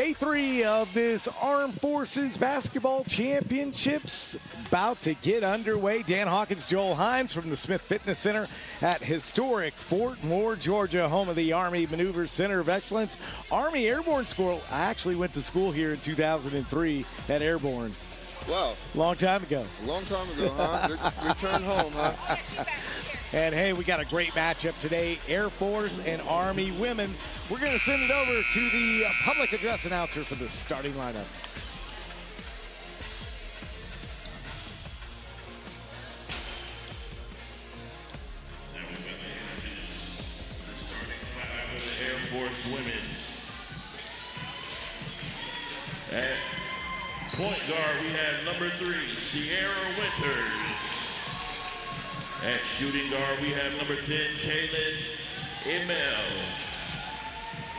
Day 3 of this Armed Forces Basketball Championships about to get underway. Dan Hawkins, Joel Hines from the Smith Fitness Center at historic Fort Moore, Georgia, home of the Army Maneuver Center of Excellence. Army Airborne School. I actually went to school here in 2003 at Airborne. Wow. Long time ago. A long time ago, huh? Return home, huh? And hey, we got a great matchup today, Air Force and Army women. We're going to send it over to the public address announcer for the starting lineups. Air Force women. At point guard, we have number 3, Sierra Winters. At shooting guard, we have number 10, Kaylin Emel.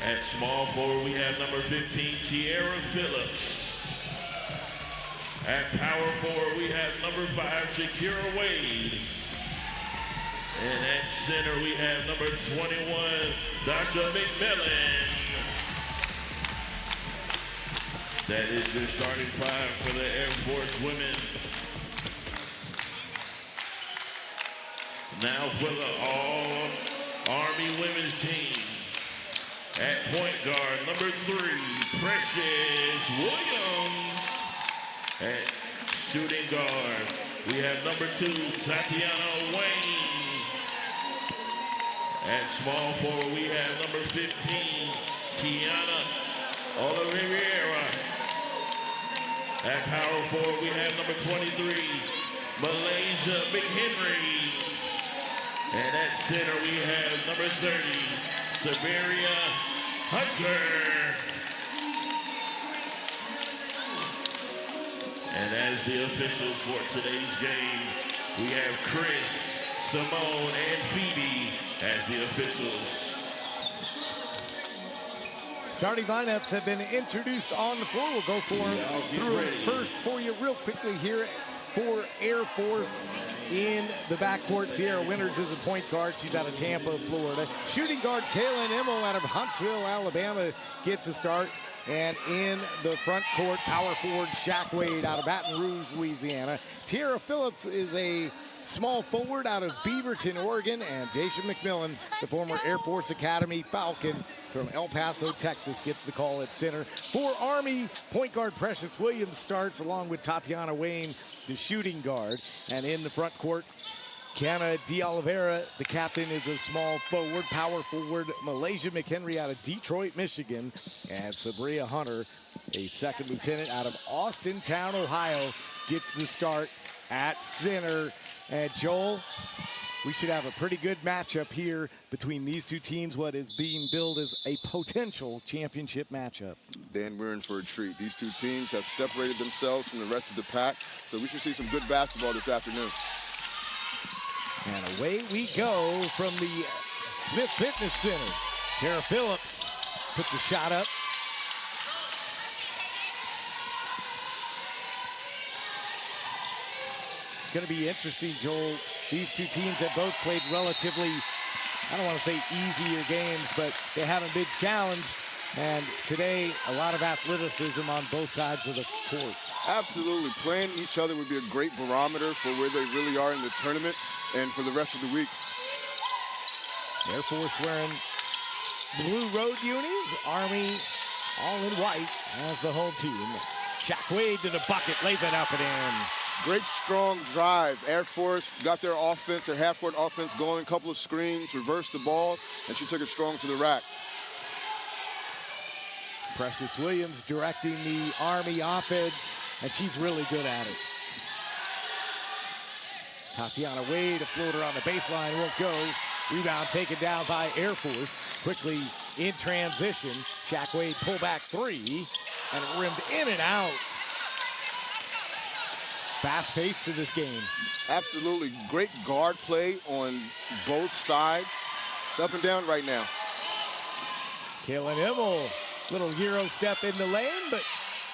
At small forward, we have number 15, Tierra Phillips. At power forward, we have number 5, Shakira Wade. And at center, we have number 21, Dasha McMillan. That is the starting five for the Air Force women. Now for the All-Army women's team. At point guard, number 3, Precious Williams. At shooting guard, we have number 2, Tatiana Wayne. At small forward, we have number 15, Kiana Oliveira. At power forward, we have number 23, Malaysia McHenry. And at center, we have number 30, Siberia Hunter. And as the officials for today's game, we have Chris, Simone, and Phoebe as the officials. Starting lineups have been introduced on the floor. We'll go through it first for you real quickly here for Air Force. In the backcourt, Sierra Winters is a point guard. She's out of Tampa, Florida. Shooting guard, Kaylin Emel out of Huntsville, Alabama, gets a start. And in the front court, power forward, Shaq Wade out of Baton Rouge, Louisiana. Tierra Phillips is a small forward out of Beaverton, Oregon. And Daisha McMillan, the former Air Force Academy Falcon from El Paso, Texas, gets the call at center. For Army, point guard Precious Williams starts along with Tatiana Wayne, the shooting guard. And in the front court, Kiana De Oliveira, the captain, is a small forward. Power forward, Malaysia McHenry out of Detroit, Michigan. And Sabria Hunter, a second lieutenant out of Austintown, Ohio, gets the start at center. And Joel, we should have a pretty good matchup here between these two teams, what is being billed as a potential championship matchup. Dan, we're in for a treat. These two teams have separated themselves from the rest of the pack, so we should see some good basketball this afternoon. And away we go from the Smith Fitness Center. Tara Phillips puts a shot up. It's going to be interesting, Joel. These two teams have both played relatively, I don't want to say easier games, but they haven't been challenged. And today, a lot of athleticism on both sides of the court. Absolutely. Playing each other would be a great barometer for where they really are in the tournament and for the rest of the week. Air Force wearing blue road unis. Army all in white as the home team. Shaq Wade to the bucket, lays it up and in. Great strong drive. Air Force got their offense, their half-court offense going, a couple of screens, reversed the ball, and she took it strong to the rack. Precious Williams directing the Army offense, and she's really good at it. Tatiana Wade, a floater on the baseline, won't go. Rebound taken down by Air Force. Quickly in transition, Shaq Wade pull back 3, and it rimmed in and out. Fast pace to this game. Absolutely. Great guard play on both sides. It's up and down right now. Kaylin Emel, little Euro step in the lane, but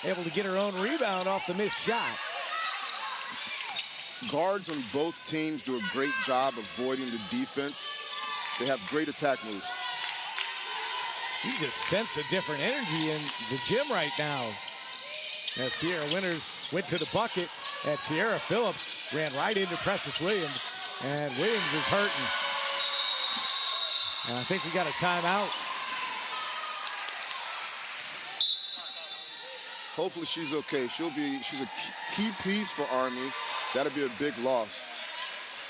able to get her own rebound off the missed shot. Guards on both teams do a great job avoiding the defense. They have great attack moves. You just sense a different energy in the gym right now. As Sierra Winters went to the bucket, and Tiara Phillips ran right into Precious Williams, and Williams is hurting. And I think we got a timeout. Hopefully she's okay. She's a key piece for Army. That'll be a big loss.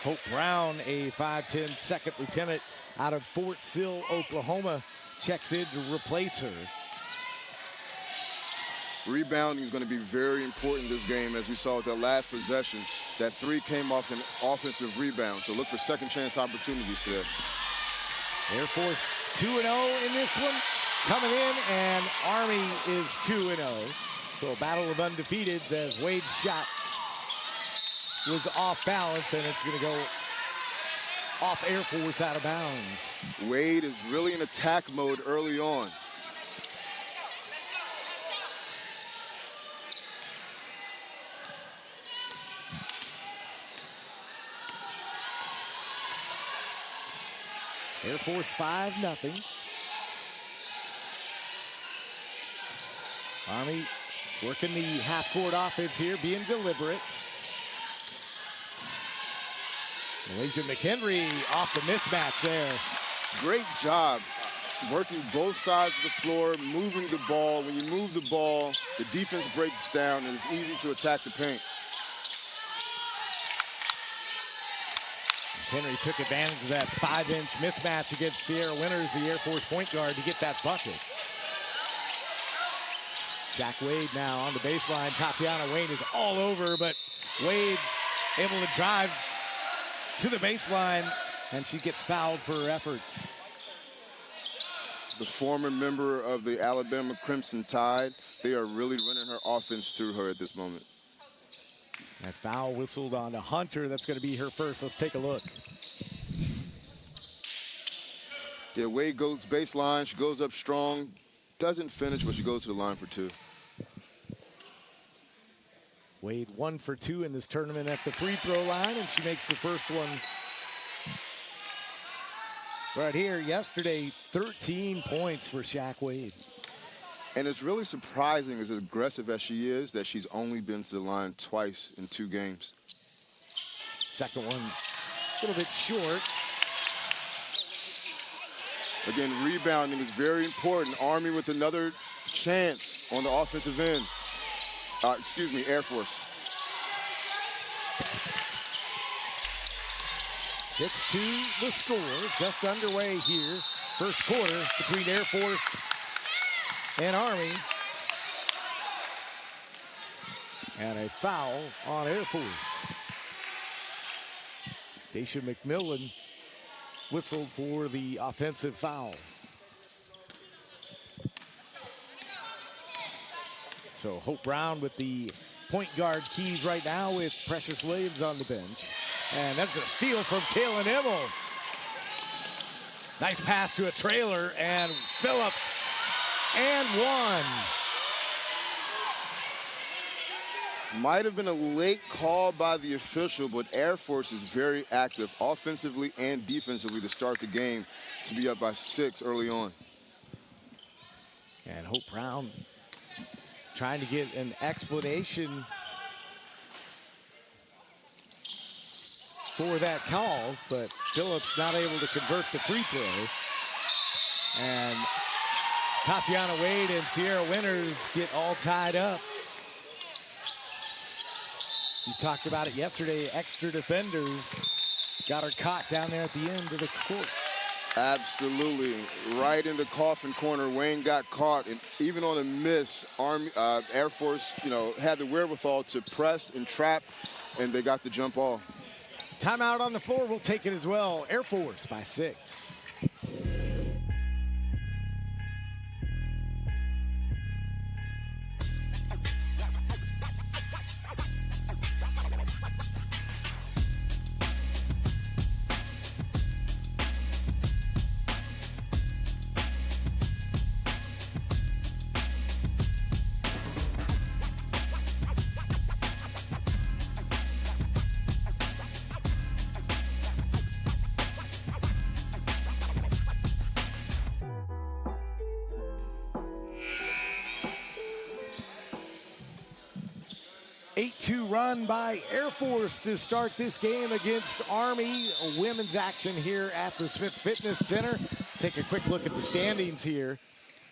Hope Brown, a 5'10" second lieutenant out of Fort Sill, Oklahoma, checks in to replace her. Rebounding is going to be very important this game, as we saw with that last possession. That three came off an offensive rebound, so look for second chance opportunities today. Air Force 2-0 in this one, coming in, and Army is 2-0. So a battle of undefeateds as Wade's shot was off balance, and it's going to go off Air Force out of bounds. Wade is really in attack mode early on. Air Force 5-0. Army working the half-court offense here, being deliberate. Malaysia McHenry off the mismatch there. Great job working both sides of the floor, moving the ball. When you move the ball, the defense breaks down, and it's easy to attack the paint. Henry took advantage of that 5-inch mismatch against Sierra Winters, the Air Force point guard, to get that bucket. Jack Wade now on the baseline. Tatiana Wade is all over, but Wade able to drive to the baseline, and she gets fouled for her efforts. The former member of the Alabama Crimson Tide, they are really running her offense through her at this moment. That foul whistled on to Hunter. That's going to be her first. Let's take a look. Yeah, Wade goes baseline. She goes up strong. Doesn't finish, but she goes to the line for two. Wade 1 for 2 in this tournament at the free throw line, and she makes the first one right here. Yesterday, 13 points for Shaq Wade. And it's really surprising, as aggressive as she is, that she's only been to the line twice in 2 games. Second one, a little bit short. Again, rebounding is very important. Army with another chance on the offensive end. Air Force. 6-2 the score, just underway here. First quarter between Air Force and Army. And a foul on Air Force. Daisha McMillan whistled for the offensive foul. So Hope Brown with the point guard keys right now with Precious Williams on the bench. And that's a steal from Kaylin Emmel. Nice pass to a trailer, and Phillips, and one. Might have been a late call by the official, but Air Force is very active offensively and defensively to start the game, to be up by 6 early on. And Hope Brown trying to get an explanation for that call, but Phillips not able to convert the free throw. And Tatiana Wade and Sierra Winters get all tied up. You talked about it yesterday, extra defenders got her caught down there at the end of the court. Absolutely, right in the coffin corner. Wayne got caught, and even on a miss, Air Force, had the wherewithal to press and trap, and they got the jump off. Timeout on the floor, we'll take it as well. Air Force by 6. 8-2 run by Air Force to start this game against Army. Women's action here at the Smith Fitness Center. Take a quick look at the standings here.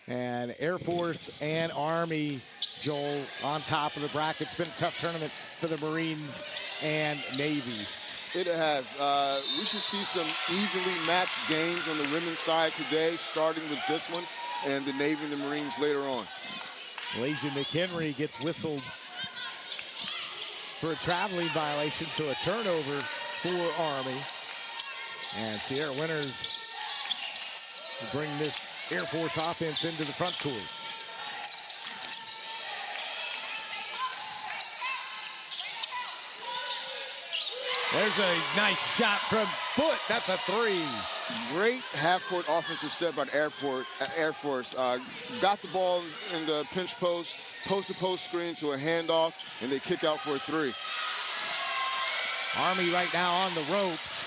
And Air Force and Army, Joel, on top of the bracket. It's been a tough tournament for the Marines and Navy. It has. We should see some evenly matched games on the women's side today, starting with this one, and the Navy and the Marines later on. Malaysia McHenry gets whistled for a traveling violation, so a turnover for Army. And Sierra Winters will bring this Air Force offense into the front court. There's a nice shot from Foot. That's a three. Great half-court offensive set by Air Force. Got the ball in the pinch post, post-to-post screen to a handoff, and they kick out for a three. Army right now on the ropes.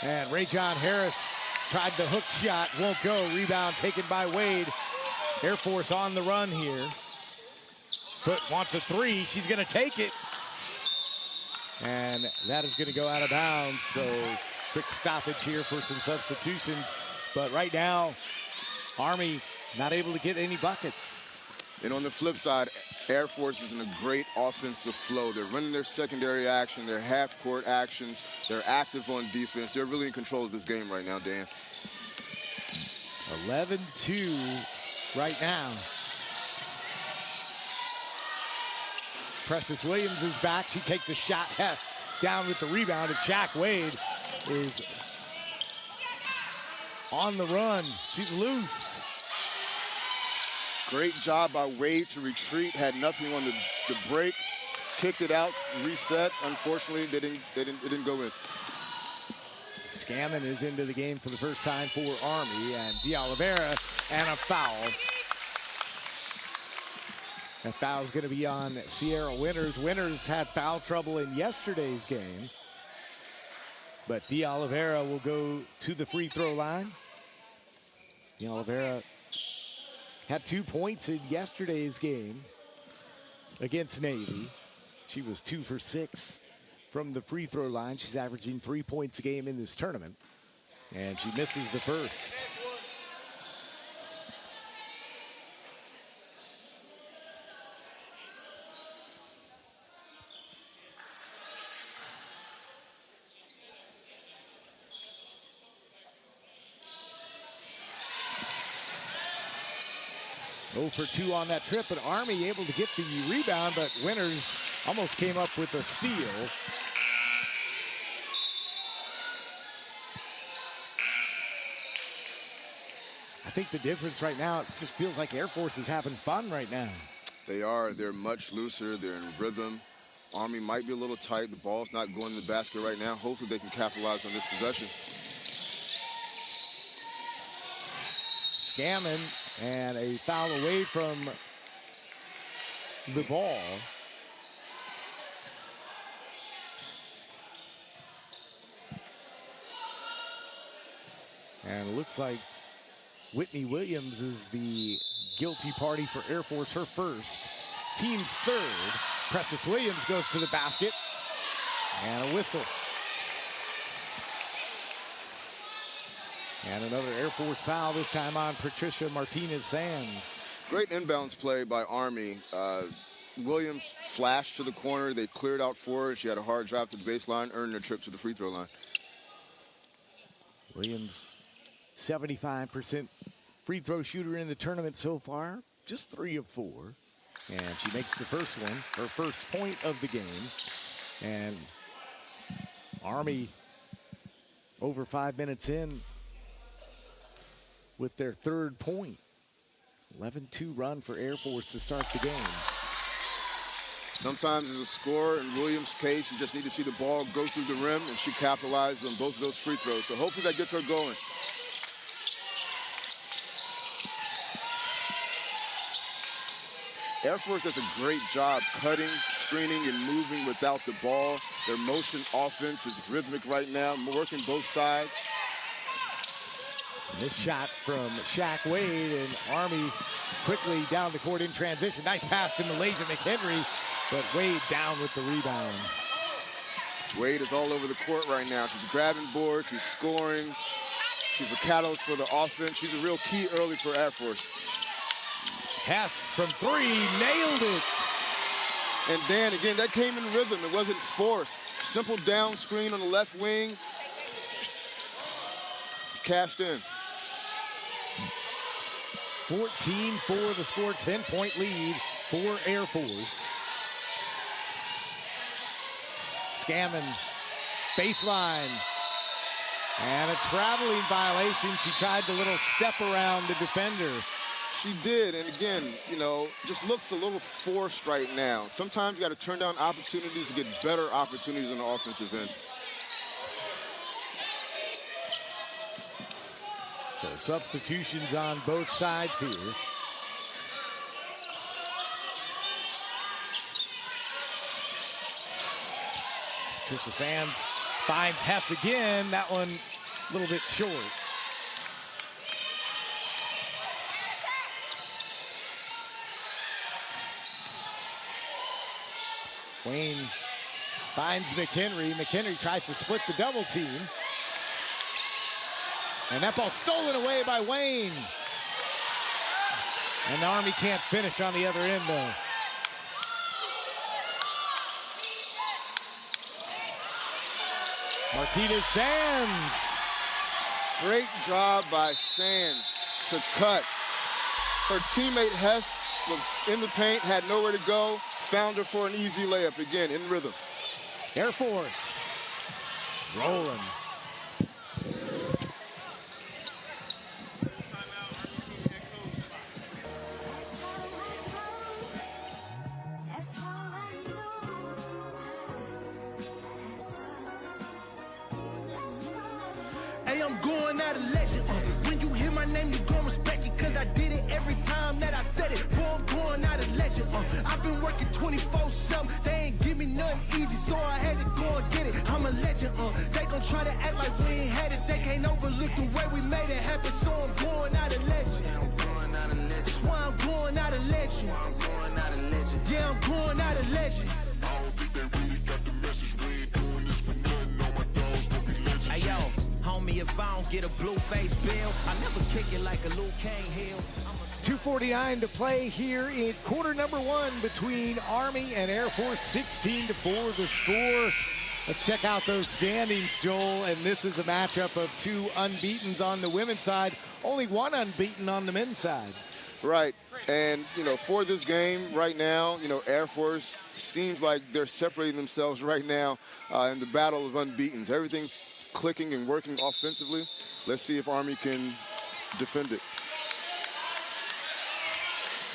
And Ray-John Harris tried the hook shot, won't go. Rebound taken by Wade. Air Force on the run here. Foot wants a three. She's going to take it. And that is going to go out of bounds. So quick stoppage here for some substitutions. But right now, Army not able to get any buckets. And on the flip side, Air Force is in a great offensive flow. They're running their secondary action, their half-court actions. They're active on defense. They're really in control of this game right now, Dan. 11-2 right now. Precious Williams is back. She takes a shot. Hess down with the rebound, and Shaq Wade is on the run. She's loose. Great job by Wade to retreat. Had nothing on the break. Kicked it out, reset. Unfortunately, it didn't go in. Scammon is into the game for the first time for Army, and D'Oliveira, and a foul. That foul's going to be on Sierra Winters. Winters had foul trouble in yesterday's game, but D'Oliveira will go to the free throw line. D'Oliveira had 2 points in yesterday's game against Navy. She was 2 for 6 from the free throw line. She's averaging 3 points a game in this tournament, and she misses the first. For 2 on that trip, and Army able to get the rebound, but Winters almost came up with a steal. I think the difference right now, it just feels like Air Force is having fun right now. They are. They're much looser. They're in rhythm. Army might be a little tight. The ball's not going in the basket right now. Hopefully they can capitalize on this possession. Scammon, and a foul away from the ball. And it looks like Whitney Williams is the guilty party for Air Force, her first. Team's third. Precious Williams goes to the basket. And a whistle. And another Air Force foul, this time on Patricia Martinez-Sands. Great inbounds play by Army. Williams flashed to the corner. They cleared out for her. She had a hard drive to the baseline, earned her trip to the free throw line. Williams, 75% free throw shooter in the tournament so far. Just 3 of 4. And she makes the first one, her first point of the game. And Army over 5 minutes in with their third point. 11-2 run for Air Force to start the game. Sometimes as a scorer, in Williams' case, you just need to see the ball go through the rim, and she capitalized on both of those free throws. So hopefully that gets her going. Air Force does a great job cutting, screening, and moving without the ball. Their motion offense is rhythmic right now, working both sides. This shot from Shaq Wade, and Army quickly down the court in transition. Nice pass to Malaysia McHenry. but Wade down with the rebound. Wade is all over the court right now. She's grabbing boards, she's scoring. She's a catalyst for the offense. She's a real key early for Air Force. Hess from 3, nailed it. And Dan, again, that came in rhythm. It wasn't forced. Simple down screen on the left wing. Cashed in. 14 for the score, 10-point lead for Air Force. Scammon, baseline. And a traveling violation. She tried the little step around the defender. She did, and again, you know, just looks a little forced right now. Sometimes you got to turn down opportunities to get better opportunities on the offensive end. So substitutions on both sides here. Trisha Sands finds Hess again. That one a little bit short. Wayne finds McHenry. McHenry tries to split the double team. And that ball stolen away by Wayne. And the Army can't finish on the other end, though. Martinez Sands. Great job by Sands to cut. Her teammate Hess was in the paint, had nowhere to go, found her for an easy layup, again, in rhythm. Air Force rolling. Hey, I'm going out of legend. When you hear my name, you gon' respect it, cause I did it every time that I said it. Boy, I'm going out of legend. I've been working 24/7. They ain't give me nothing easy, so I had to go and get it. I'm a legend. They gon' try to act like we ain't had it. They can't overlook the way we made it happen, so I'm going out of legend. That's why I'm going out of legend. Yeah, I'm going out of legend. Hey, yo. Homie, if I don't get a blue face bill, I never kick it like a Luke Kane Hill. 2:49 to play here in quarter number 1 between Army and Air Force. 16-4 the score. Let's check out those standings, Joel. And this is a matchup of 2 unbeatens on the women's side. Only 1 unbeaten on the men's side. Right, and, you know, for this game right now, you know, Air Force seems like they're separating themselves right now in the battle of unbeatens. Everything's clicking and working offensively. Let's see if Army can defend it.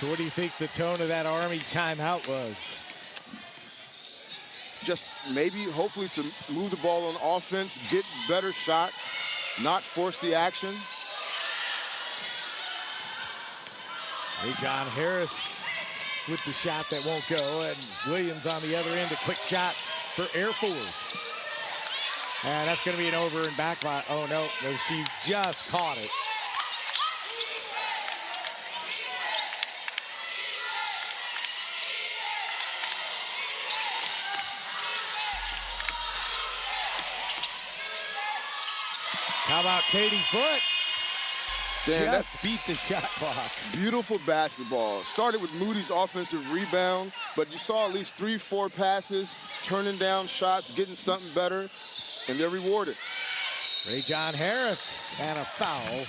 So what do you think the tone of that Army timeout was? Just maybe, hopefully, to move the ball on offense, get better shots, not force the action. John Harris with the shot that won't go, and Williams on the other end, a quick shot for Air Force. And that's going to be an over and back line. Oh, no, she just caught it. How about Katie Foote? Dan, just beat the shot clock. Beautiful basketball. Started with Moody's offensive rebound, but you saw at least 3-4 passes, turning down shots, getting something better, and they're rewarded. Ray John Harris and a foul.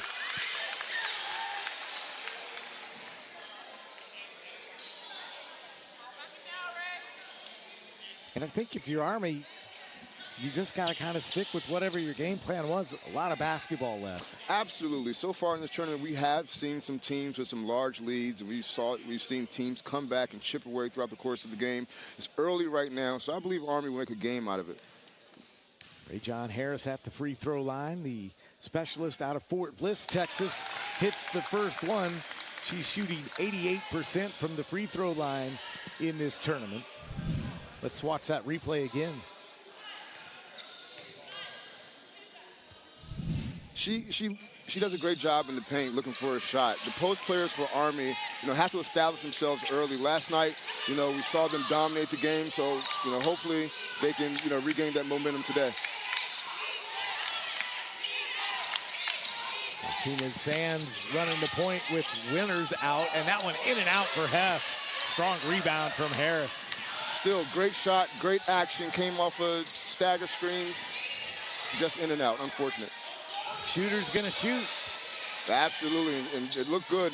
And I think if you're Army, you just got to kind of stick with whatever your game plan was. A lot of basketball left. Absolutely. So far in this tournament, we have seen some teams with some large leads, and we've seen teams come back and chip away throughout the course of the game. It's early right now, so I believe Army will make a game out of it. Ray John Harris at the free throw line. The specialist out of Fort Bliss, Texas, hits the first one. She's shooting 88% from the free throw line in this tournament. Let's watch that replay again. She she does a great job in the paint looking for a shot. The post players for Army, have to establish themselves early. Last night, we saw them dominate the game, so, hopefully they can, regain that momentum today. Martinez Sands running the point with Winters out, and that one in and out for Hess. Strong rebound from Harris. Still, great shot, great action. Came off a stagger screen. Just in and out, unfortunate. Shooter's gonna shoot. Absolutely, and it looked good.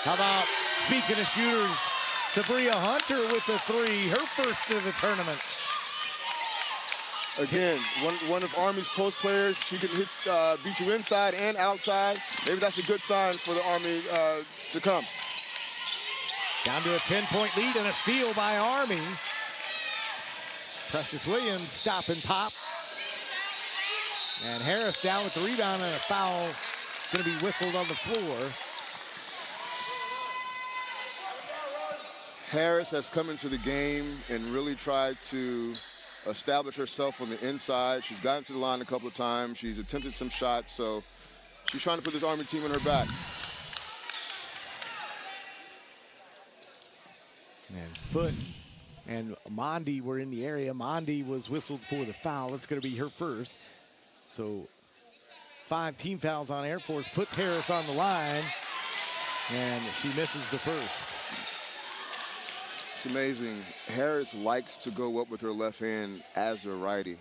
How about, speaking of shooters, Sabria Hunter with the three, her first of the tournament. Again, one of Army's post players. She can hit, beat you inside and outside. Maybe that's a good sign for the Army to come. Down to a 10-point lead and a steal by Army. Precious Williams stop and pop. And Harris down with the rebound, and a foul going to be whistled on the floor. Harris has come into the game and really tried to establish herself on the inside. She's gotten to the line a couple of times. She's attempted some shots, so she's trying to put this Army team on her back. And Foot and Mondi were in the area. Mondi was whistled for the foul. It's going to be her first. So 5 team fouls on Air Force, puts Harris on the line, and she misses the first. It's amazing. Harris likes to go up with her left hand as a righty.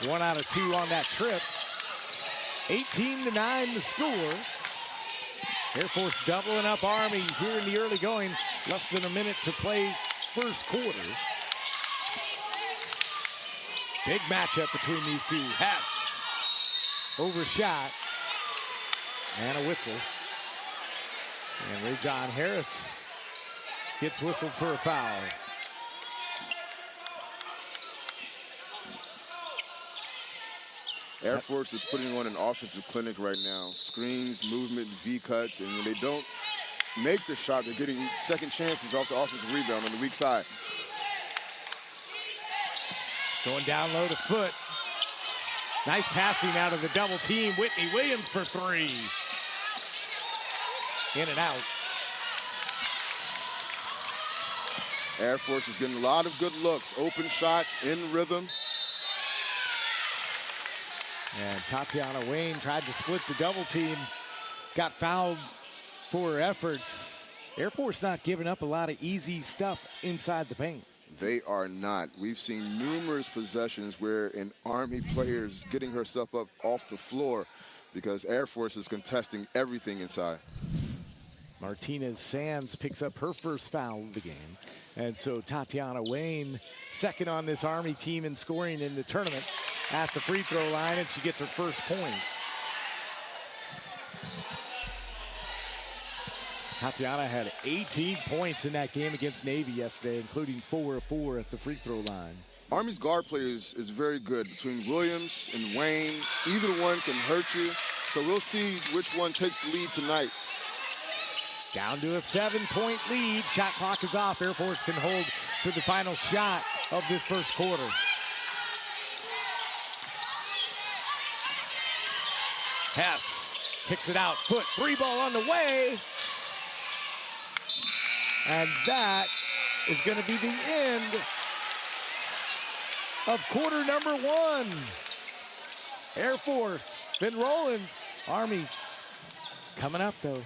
1 out of 2 on that trip. 18-9 the score. Air Force doubling up Army here in the early going. Less than a minute to play first quarter. Big matchup between these two. Hess overshot and a whistle. And Ray John Harris gets whistled for a foul. Air Force is putting on an offensive clinic right now. Screens, movement, V-cuts, and when they don't make the shot, they're getting second chances off the offensive rebound on the weak side. Going down low to Foot. Nice passing out of the double team. Whitney Williams for 3. In and out. Air Force is getting a lot of good looks. Open shots, in rhythm. And Tatiana Wayne tried to split the double team. Got fouled for her efforts. Air Force not giving up a lot of easy stuff inside the paint. They are not. We've seen numerous possessions where an Army player is getting herself up off the floor because Air Force is contesting everything inside. Martinez Sands picks up her first foul of the game. And so Tatiana Wayne, second on this Army team in scoring in the tournament, at the free throw line, and she gets her first point. Tatiana had 18 points in that game against Navy yesterday, including 4 of 4 at the free throw line. Army's guard play is very good between Williams and Wayne. Either one can hurt you, so we'll see which one takes the lead tonight. Down to a 7-point lead. Shot clock is off. Air Force can hold to the final shot of this first quarter. Hess kicks it out. Foot, 3 ball on the way. And that is going to be the end of quarter number 1. Air Force been rolling. Army coming up, though.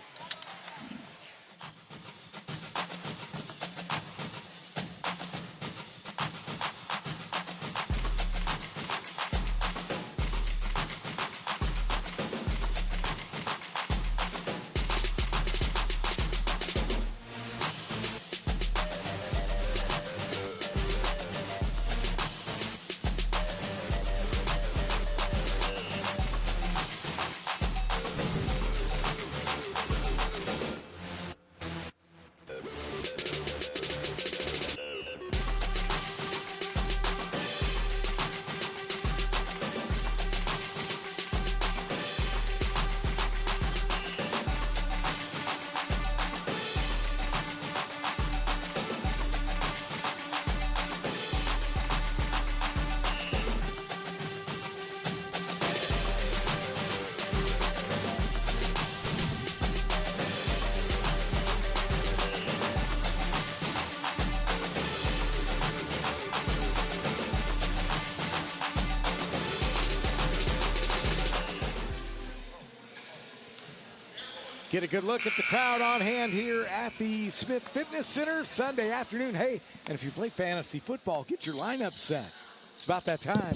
Get a good look at the crowd on hand here at the Smith Fitness Center Sunday afternoon. Hey, and if you play fantasy football, get your lineup set. It's about that time.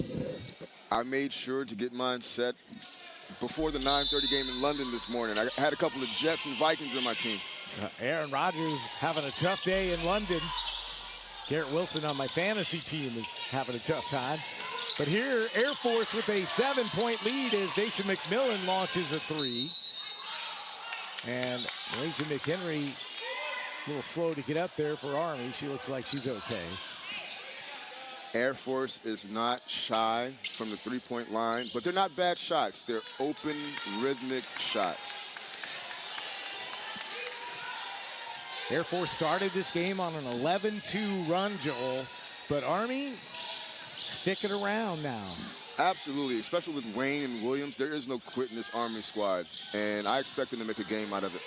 I made sure to get mine set before the 9:30 game in London this morning. I had a couple of Jets and Vikings on my team. Aaron Rodgers having a tough day in London. Garrett Wilson on my fantasy team is having a tough time. But here, Air Force with a 7-point lead as Daisha McMillan launches a 3. And Malaysia McHenry, a little slow to get up there for Army. She looks like she's okay. Air Force is not shy from the three-point line, but they're not bad shots. They're open, rhythmic shots. Air Force started this game on an 11-2 run, Joel, but Army sticking around now. Absolutely, especially with Wayne and Williams. There is no quit in this Army squad, and I expect them to make a game out of it.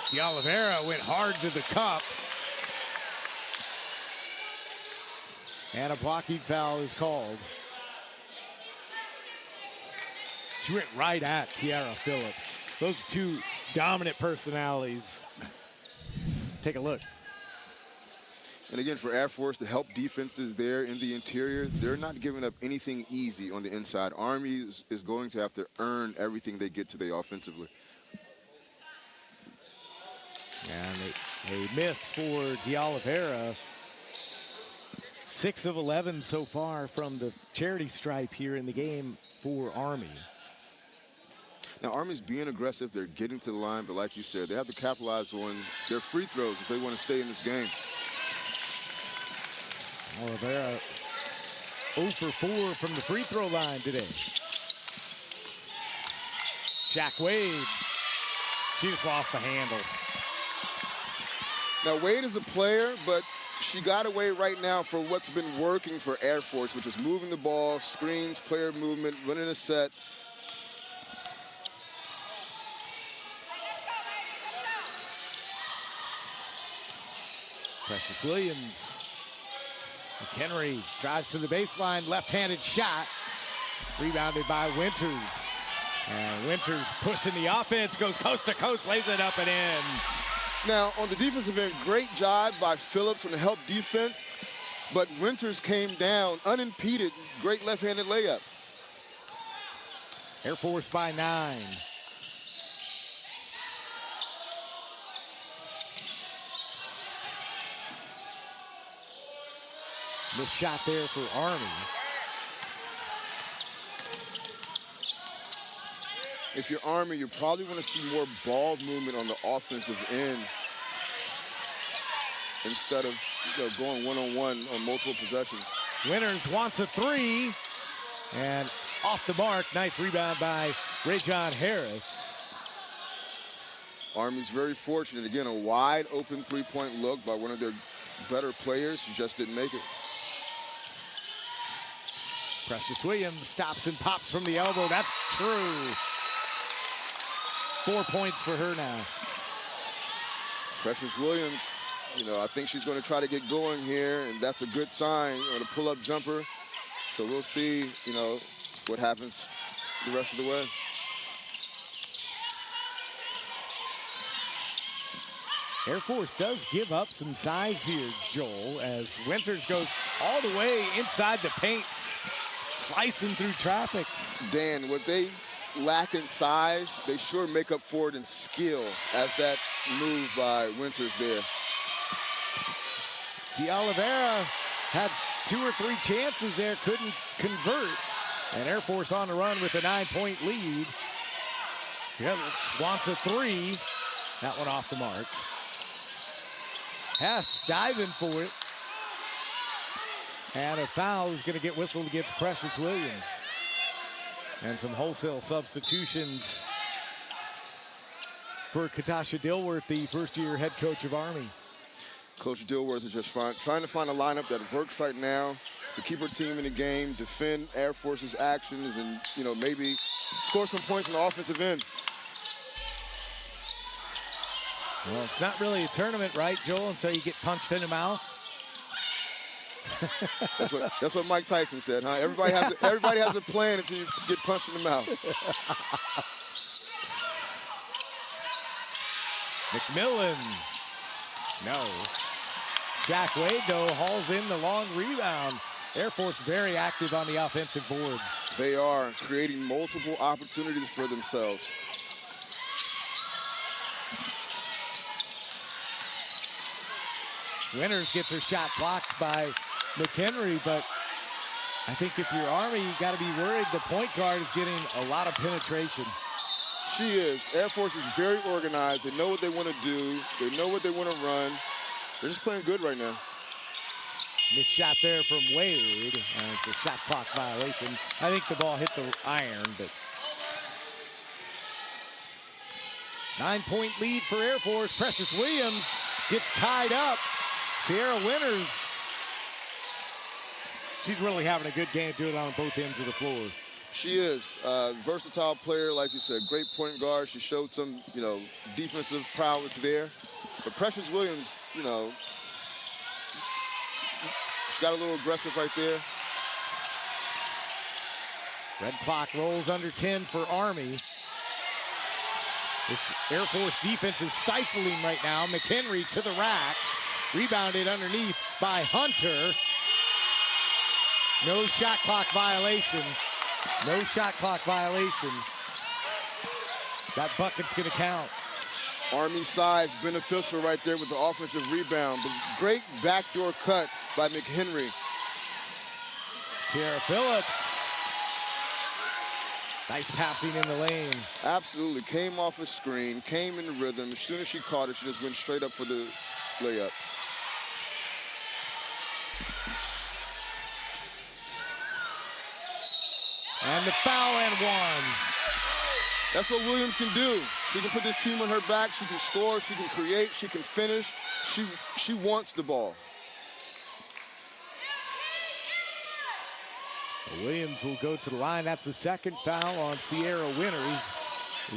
De Oliveira went hard to the cup. And a blocking foul is called. She went right at Tiara Phillips. Those two dominant personalities. Take a look. And again, for Air Force, the help defenses there in the interior, they're not giving up anything easy on the inside. Army is going to have to earn everything they get today offensively. And a miss for De Oliveira. 6 of 11 so far from the charity stripe here in the game for Army. Now, Army's being aggressive. They're getting to the line, but like you said, they have to capitalize on their free throws if they want to stay in this game. Oliveira 0 for 4 from the free throw line today. Shaq Wade. She just lost the handle. Now, Wade is a player, but she got away right now for what's been working for Air Force, which is moving the ball, screens, player movement, running a set. Precious Williams. McHenry drives to the baseline, left-handed shot. Rebounded by Winters. And Winters pushing the offense, goes coast to coast, lays it up and in. Now, on the defensive end, great job by Phillips on the help defense, but Winters came down unimpeded. Great left-handed layup. Air Force by 9. Missed shot there for Army. If you're Army, you probably want to see more ball movement on the offensive end instead of going one-on-one on multiple possessions. Winters wants a 3, and off the mark. Nice rebound by Rajon Harris. Army's very fortunate. Again, a wide open three-point look by one of their better players. She just didn't make it. Precious Williams stops and pops from the elbow. That's true. 4 points for her now. Precious Williams, I think she's going to try to get going here, and that's a good sign on a pull-up jumper. So we'll see, what happens the rest of the way. Air Force does give up some size here, Joel, as Winters goes all the way inside the paint, slicing through traffic. Dan, what they lack in size, they sure make up for it in skill as that move by Winters there. De Oliveira had 2 or 3 chances there, couldn't convert. And Air Force on the run with a 9-point lead. Phillips wants a 3. That one off the mark. Hess diving for it. And a foul is going to get whistled against Precious Williams. And some wholesale substitutions for Katasha Dilworth, the first-year head coach of Army. Coach Dilworth is just trying to find a lineup that works right now to keep her team in the game, defend Air Force's actions, and, maybe score some points on the offensive end. Well, it's not really a tournament, right, Joel, until you get punched in the mouth? That's what Mike Tyson said, huh? Everybody has a plan until you get punched in the mouth. McMillan. No. Shaq Wade, though, hauls in the long rebound. Air Force very active on the offensive boards. They are creating multiple opportunities for themselves. Winters gets her shot blocked by McHenry, but I think if you're Army, you got to be worried. The point guard is getting a lot of penetration. She is. Air Force is very organized. They know what they want to do. They know what they want to run. They're just playing good right now. Missed shot there from Wade. It's a shot clock violation. I think the ball hit the iron, but 9-point lead for Air Force. Precious Williams gets tied up. Sierra Winters, she's really having a good game, doing it on both ends of the floor. She is a versatile player, like you said, great point guard. She showed some, defensive prowess there. But Precious Williams, she got a little aggressive right there. Red clock rolls under 10 for Army. This Air Force defense is stifling right now. McHenry to the rack. Rebounded underneath by Hunter. No shot clock violation. No shot clock violation. That bucket's going to count. Army size beneficial right there with the offensive rebound. But great backdoor cut by McHenry. Tara Phillips. Nice passing in the lane. Absolutely. Came off a screen, came in the rhythm. As soon as she caught it, she just went straight up for the layup. And the foul and one. That's what Williams can do. She can put this team on her back. She can score. She can create. She can finish. She wants the ball. Williams will go to the line. That's the second foul on Sierra Winters.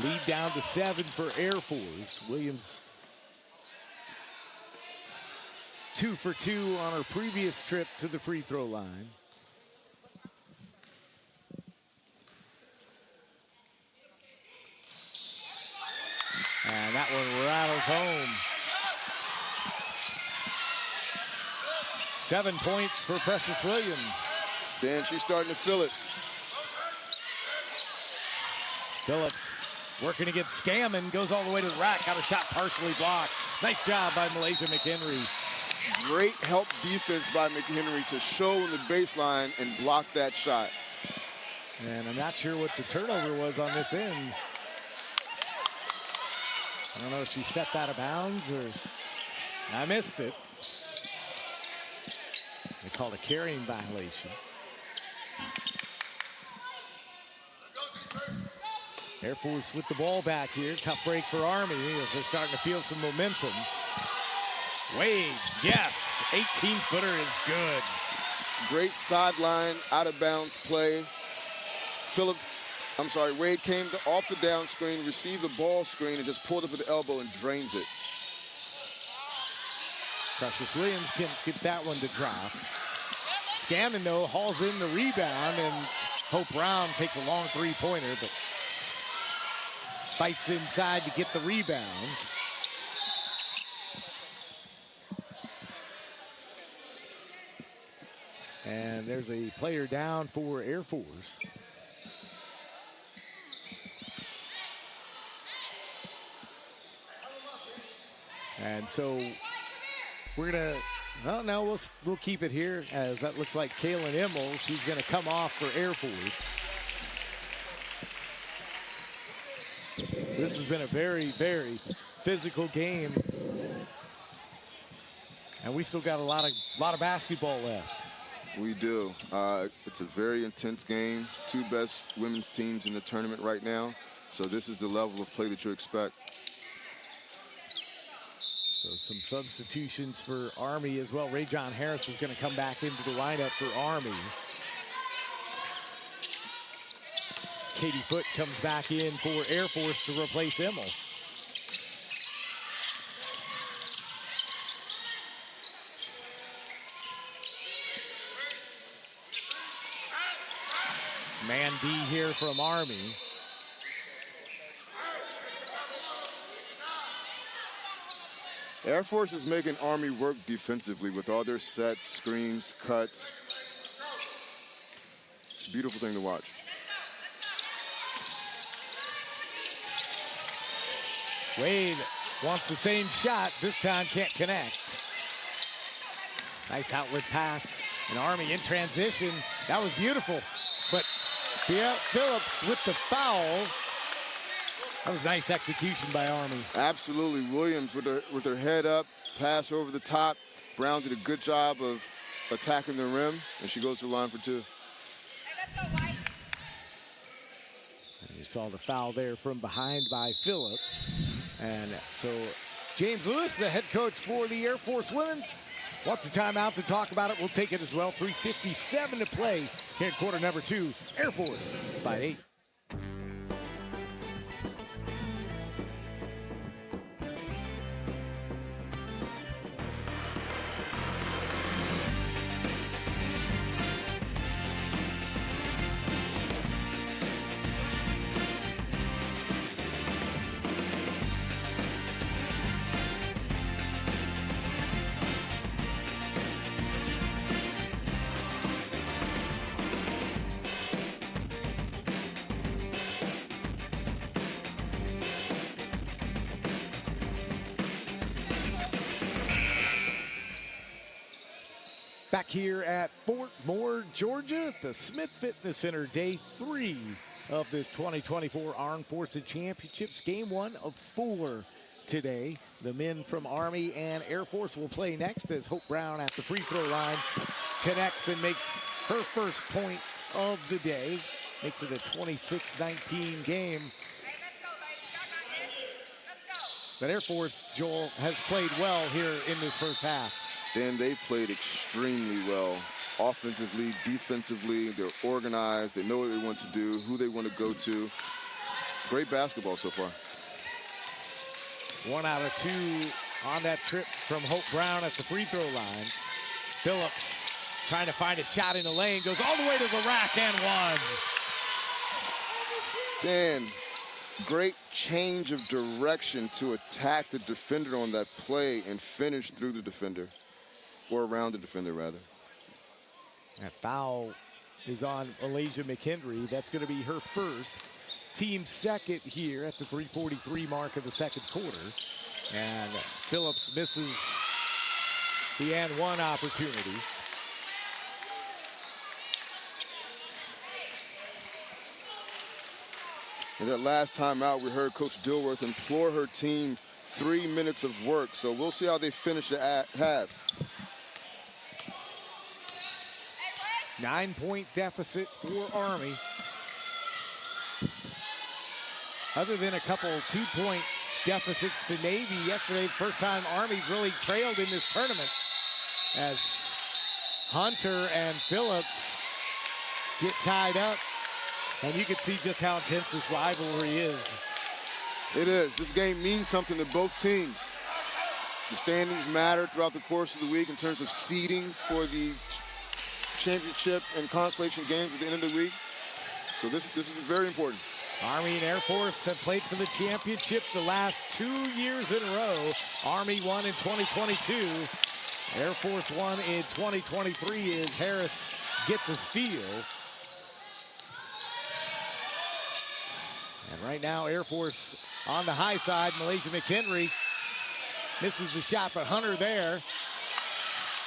Lead down to 7 for Air Force. Williams 2 for 2 on her previous trip to the free throw line. And that one rattles home. 7 points for Precious Williams. Dan, she's starting to feel it. Phillips working against Scammon, goes all the way to the rack, got a shot partially blocked. Nice job by Malaysia McHenry. Great help defense by McHenry to show in the baseline and block that shot. And I'm not sure what the turnover was on this end. I don't know if she stepped out of bounds or I missed it. They called a carrying violation. Air Force with the ball back here. Tough break for Army as they're starting to feel some momentum. Wade, yes, 18-footer is good. Great sideline, out-of-bounds play. Wade came off the down screen, received the ball screen, and just pulled up at the elbow and drains it. Precious Williams can get that one to drop. Scammon, though, hauls in the rebound, and Hope Brown takes a long three-pointer, but fights inside to get the rebound. And there's a player down for Air Force. And so we're gonna, well, no, we'll keep it here as that looks like Kaylin Emmel. She's gonna come off for Air Force. This has been a very, very physical game. And we still got a lot of basketball left. We do. It's a very intense game. Two best women's teams in the tournament right now. So this is the level of play that you expect. So some substitutions for Army as well. Ray John Harris is going to come back into the lineup for Army. Katie Foote comes back in for Air Force to replace Emmel. Man D here from Army. Air Force is making Army work defensively with all their sets, screens, cuts. It's a beautiful thing to watch. Wade wants the same shot. This time can't connect. Nice outlet pass. And Army in transition. That was beautiful. But Phillips with the foul. That was nice execution by Army. Absolutely. Williams with her head up, pass over the top. Brown did a good job of attacking the rim, and she goes to the line for 2. And you saw the foul there from behind by Phillips. And so James Lewis, the head coach for the Air Force women, wants a timeout to talk about it. We'll take it as well. 3:57 to play here in quarter number 2. Air Force by 8. Back here at Fort Moore, Georgia, the Smith Fitness Center, day 3 of this 2024 Armed Forces Championships. Game 1 of 4 today. The men from Army and Air Force will play next as Hope Brown at the free throw line connects and makes her first point of the day. Makes it a 26-19 game. But Air Force, Joel, has played well here in this first half. Dan, they've played extremely well. Offensively, defensively, they're organized. They know what they want to do, who they want to go to. Great basketball so far. 1 out of 2 on that trip from Hope Brown at the free throw line. Phillips trying to find a shot in the lane, goes all the way to the rack and one. Dan, great change of direction to attack the defender on that play and finish through the defender. Or around the defender, rather. That foul is on Malaysia McKendry. That's going to be her first. Team second here at the 3:43 mark of the second quarter. And Phillips misses the and one opportunity. In that last time out, we heard Coach Dilworth implore her team 3 minutes of work. So we'll see how they finish the half. 9-point deficit for Army. Other than a couple 2-point deficits to Navy yesterday, the first time Army's really trailed in this tournament as Hunter and Phillips get tied up. And you can see just how intense this rivalry is. It is. This game means something to both teams. The standings matter throughout the course of the week in terms of seeding for the championship and consolation games at the end of the week. So this is very important. Army and Air Force have played for the championship the last 2 years in a row. Army won in 2022. Air Force won in 2023 as Harris gets a steal. And right now, Air Force on the high side. Malaysia McHenry misses the shot, but Hunter there.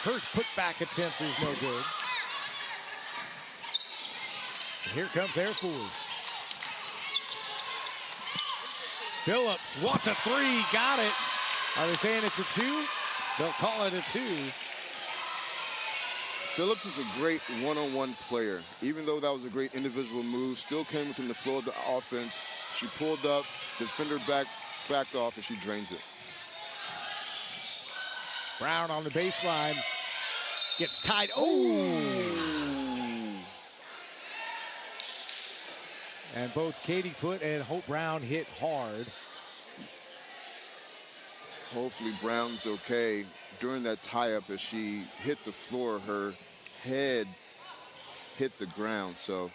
Her putback attempt is no good. And here comes Air Force. Phillips wants a 3, got it. Are they saying it's a 2? They'll call it a 2. Phillips is a great one-on-one player. Even though that was a great individual move, still came within the flow of the offense. She pulled up, defender backed off, and she drains it. Brown on the baseline gets tied. Oh! And both Katie Foote and Hope Brown hit hard. Hopefully Brown's okay. During that tie-up, as she hit the floor, her head hit the ground. So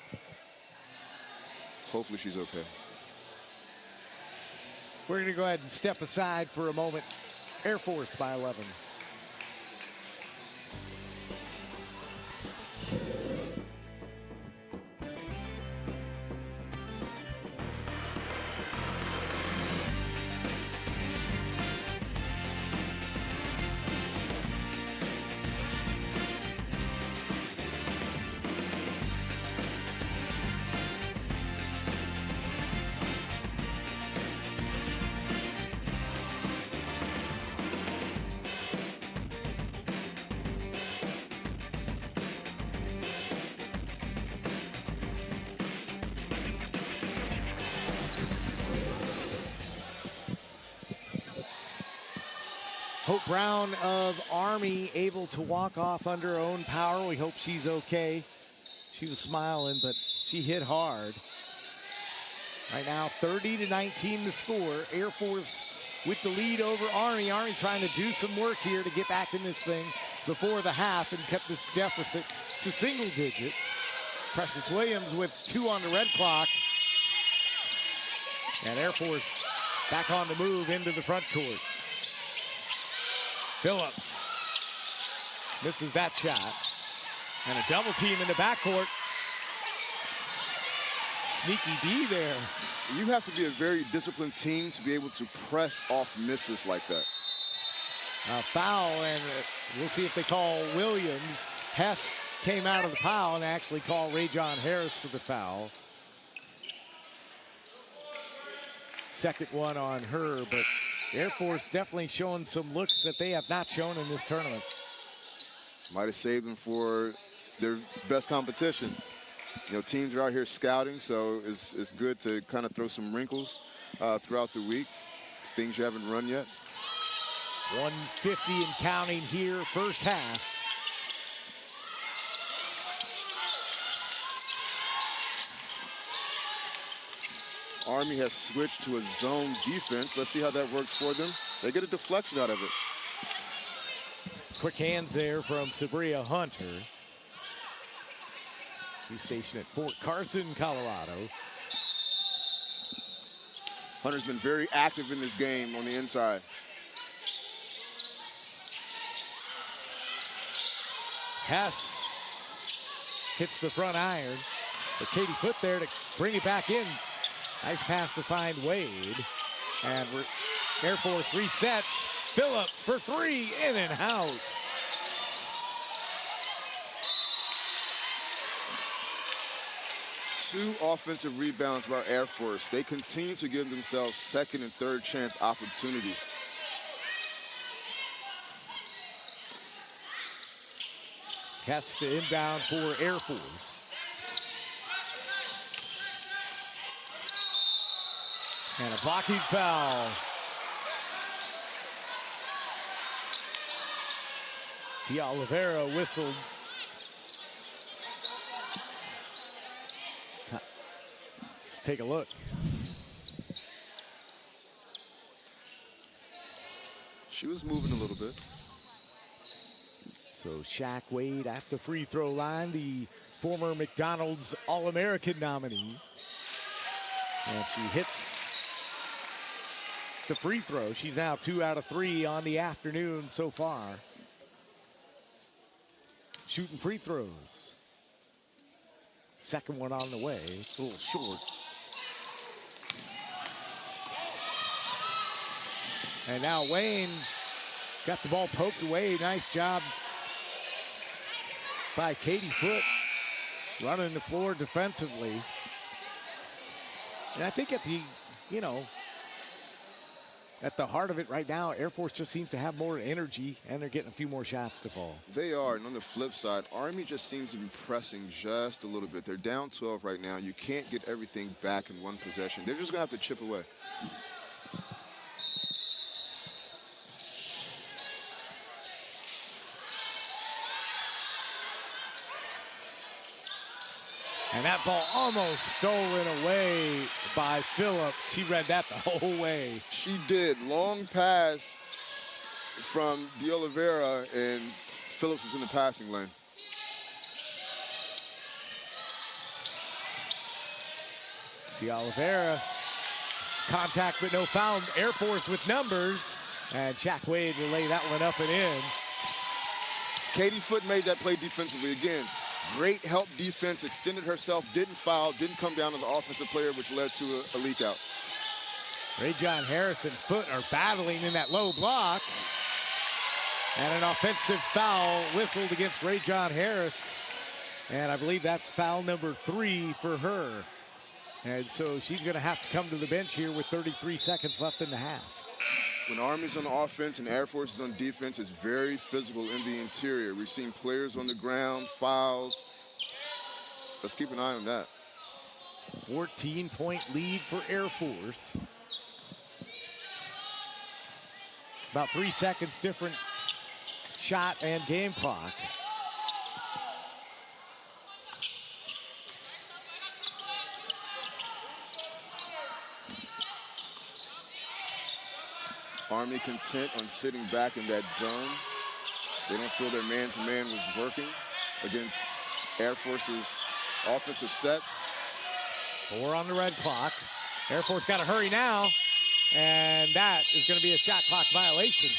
hopefully she's okay. We're going to go ahead and step aside for a moment Air Force by 11. Hope Brown of Army able to walk off under her own power. We hope she's okay. She was smiling, but she hit hard. Right now, 30-19 the score. Air Force with the lead over Army. Army trying to do some work here to get back in this thing before the half and cut this deficit to single digits. Precious Williams with 2 on the red clock. And Air Force back on the move into the front court. Phillips misses that shot. And a double team in the backcourt. Sneaky D there. You have to be a very disciplined team to be able to press off misses like that. A foul, and we'll see if they call Williams. Hess came out of the foul and actually called Rajon Harris for the foul. Second one on her, but Air Force definitely showing some looks that they have not shown in this tournament. Might have saved them for their best competition. You know, teams are out here scouting, so it's good to kind of throw some wrinkles throughout the week. It's things you haven't run yet. 150 and counting here, first half. Army has switched to a zone defense. Let's see how that works for them. They get a deflection out of it. Quick hands there from Sabria Hunter. She's stationed at Fort Carson, Colorado. Hunter's been very active in this game on the inside. Hess hits the front iron, but Katie Foot there to bring it back in. Nice pass to find Wade. And Air Force resets. Phillips for 3, in and out. Two offensive rebounds by Air Force. They continue to give themselves second and third chance opportunities. Hess to inbound for Air Force. And a blocking foul. De Oliveira whistled. Let's take a look. She was moving a little bit. So Shaq Wade at the free throw line, the former McDonald's All-American nominee. And she hits the free throw. She's now 2 out of 3 on the afternoon so far. Shooting free throws. Second one on the way. It's a little short. And now Wayne got the ball poked away. Nice job by Katie Foot running the floor defensively. And I think at the, at the heart of it right now, Air Force just seems to have more energy, and they're getting a few more shots to fall. They are, and on the flip side, Army just seems to be pressing just a little bit. They're down 12 right now. You can't get everything back in one possession. They're just going to have to chip away. And that ball almost stolen away by Phillips. She read that the whole way. She did. Long pass from De Oliveira, and Phillips was in the passing lane. De Oliveira, contact but no foul. Air Force with numbers. And Shaq Wade will lay that one up and in. Katie Foote made that play defensively. Again, great help defense, extended herself, didn't foul, didn't come down on the offensive player, which led to a leak out. Ray-John Harris and Foote are battling in that low block. And an offensive foul whistled against Ray-John Harris. And I believe that's foul number 3 for her. And so she's going to have to come to the bench here with 33 seconds left in the half. When Army's on offense and Air Force is on defense, it's very physical in the interior. We've seen players on the ground, fouls. Let's keep an eye on that. 14-point lead for Air Force. About 3 seconds different shot and game clock. Army content on sitting back in that zone. They don't feel their man-to-man was working against Air Force's offensive sets. 4 on the red clock. Air Force got to hurry now. And that is going to be a shot clock violation.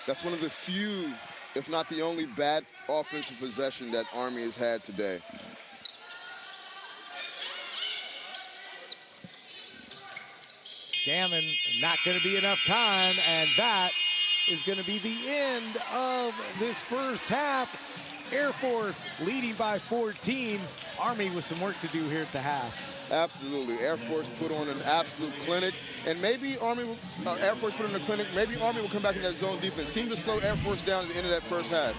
That's one of the few, if not the only, bad offensive possession that Army has had today. Gammon, not going to be enough time, and that is going to be the end of this first half. Air Force leading by 14. Army with some work to do here at the half. Absolutely. Air Force put on an absolute clinic. And maybe Air Force put on a clinic. Maybe Army will come back in that zone defense. Seemed to slow Air Force down at the end of that first half.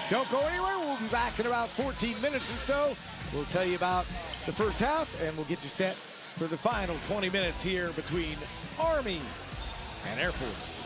Don't go anywhere. We'll be back in about 14 minutes or so. We'll tell you about the first half, and we'll get you set for the final 20 minutes here between Army and Air Force.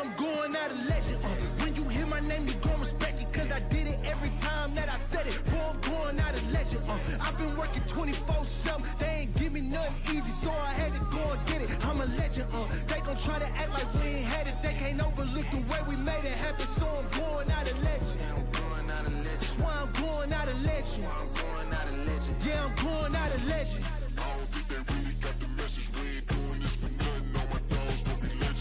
I'm going out a legend. When you hear my name, you gon' respect it, cause I did it every time that I said it. Boy, I'm going out a legend. I've been working 24/7, they ain't give me nothing easy, so I had to go and get it. I'm a legend. They gon' try to act like we ain't had it, they can't overlook the way we made it happen, so I'm going out a legend. That's why I'm going out a legend. Yeah, I'm going out a legend.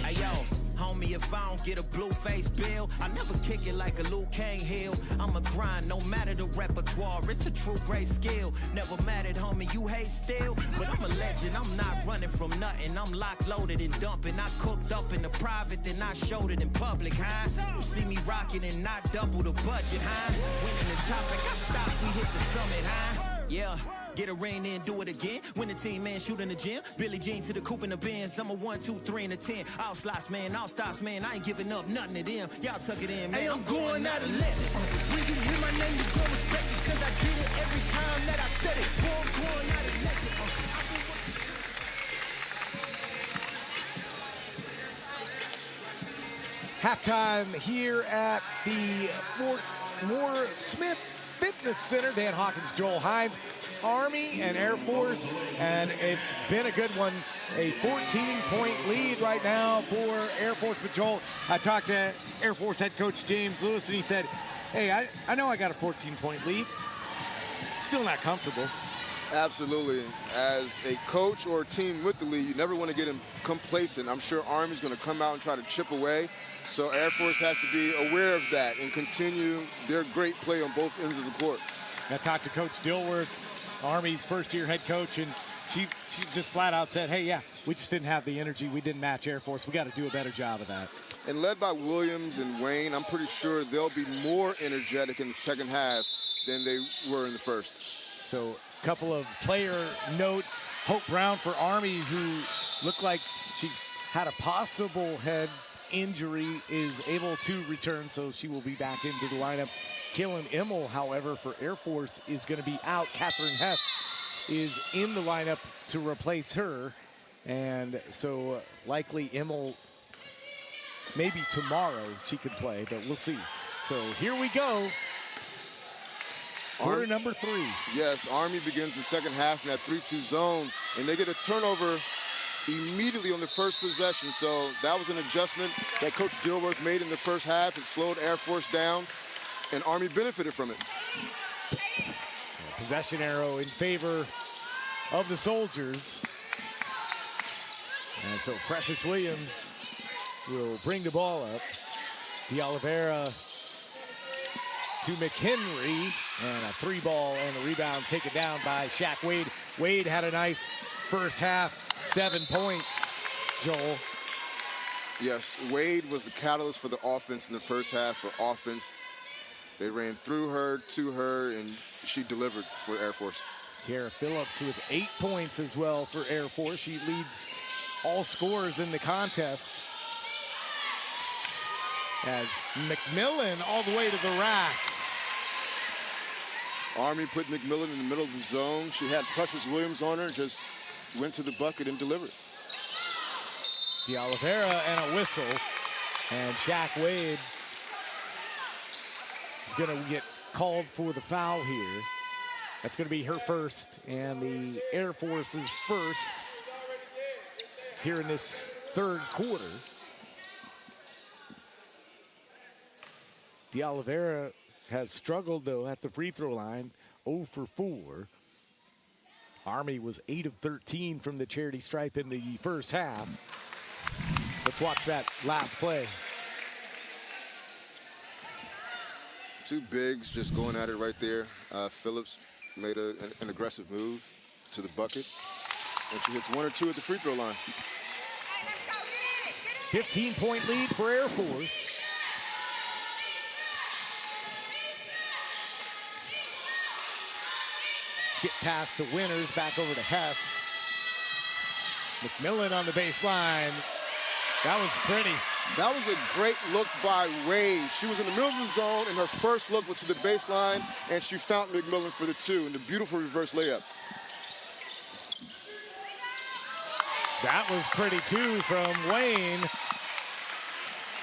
Hey yo, homie, if I don't get a blue face bill, I never kick it like a Luke Kane Hill. I'ma grind, no matter the repertoire, it's a true great skill. Never mattered, homie, you hate still, but I'm a legend, I'm not running from nothing. I'm locked, loaded, and dumping. I cooked up in the private, then I showed it in public, huh? You see me rocking and not double the budget, huh? Winning the topic, I stop, we hit the summit, huh? Yeah. Get a ring in, do it again. Win the team, man, shoot in the gym. Billie Jean to the coupe in the Benz. I'm a 1, 2, 3, and a 10. All slots, man, all stops, man. I ain't giving up nothing to them. Y'all tuck it in, man. Hey, I'm going out a legend. When you hear my name, you gon' respect it, cause I did it every time that I said it. Boy, I'm going out a legend. Halftime here at the Fort Moore Smith Fitness Center. Dan Hawkins, Joel Hines, Army and Air Force, and it's been a good one. A 14-point lead right now for Air Force with Joel. I talked to Air Force head coach James Lewis, and he said, hey, I know I got a 14-point lead. Still not comfortable. Absolutely. As a coach or a team with the lead, you never want to get him complacent. I'm sure Army's going to come out and try to chip away. So Air Force has to be aware of that and continue their great play on both ends of the court. I talked to Coach Dilworth, Army's first-year head coach, and she just flat out said, hey, yeah, we just didn't have the energy. We didn't match Air Force. We got to do a better job of that. And led by Williams and Wayne, I'm pretty sure they'll be more energetic in the second half than they were in the first. So a couple of player notes. Hope Brown for Army, who looked like she had a possible head injury, is able to return, so she will be back into the lineup. Kaylin Immel, however, for Air Force is going to be out. Catherine Hess is in the lineup to replace her, and so likely Immel, maybe tomorrow she could play, but we'll see. So here we go. Quarter number 3. Yes, Army begins the second half in that 3-2 zone, and they get a turnover immediately on the first possession. So that was an adjustment that Coach Dilworth made in the first half. It slowed Air Force down, and Army benefited from it. Possession arrow in favor of the Soldiers. And so Precious Williams will bring the ball up. De Oliveira to McHenry, and a 3-ball and a rebound taken down by Shaq Wade. Wade had a nice first half, 7 points, Joel. Yes, Wade was the catalyst for the offense in the first half. For offense, they ran through her, to her, and she delivered for Air Force. Tara Phillips with 8 points as well for Air Force. She leads all scorers in the contest. As McMillan all the way to the rack. Army put McMillan in the middle of the zone. She had Precious Williams on her, just went to the bucket and delivered. De Oliveira and a whistle. And Shaq Wade is going to get called for the foul here. That's going to be her first, and the Air Force's first here in this third quarter. De Oliveira has struggled, though, at the free throw line, 0 for 4. Army was 8 of 13 from the charity stripe in the first half. Let's watch that last play. Two bigs just going at it right there. Phillips made an aggressive move to the bucket, and she hits 1 or 2 at the free throw line. 15-point lead for Air Force. Skip pass to Winters, back over to Hess. McMillan on the baseline. That was pretty. That was a great look by Wade. She was in the middle of the zone, and her first look was to the baseline, and she found McMillan for the 2 in the beautiful reverse layup. That was pretty, too, from Wayne.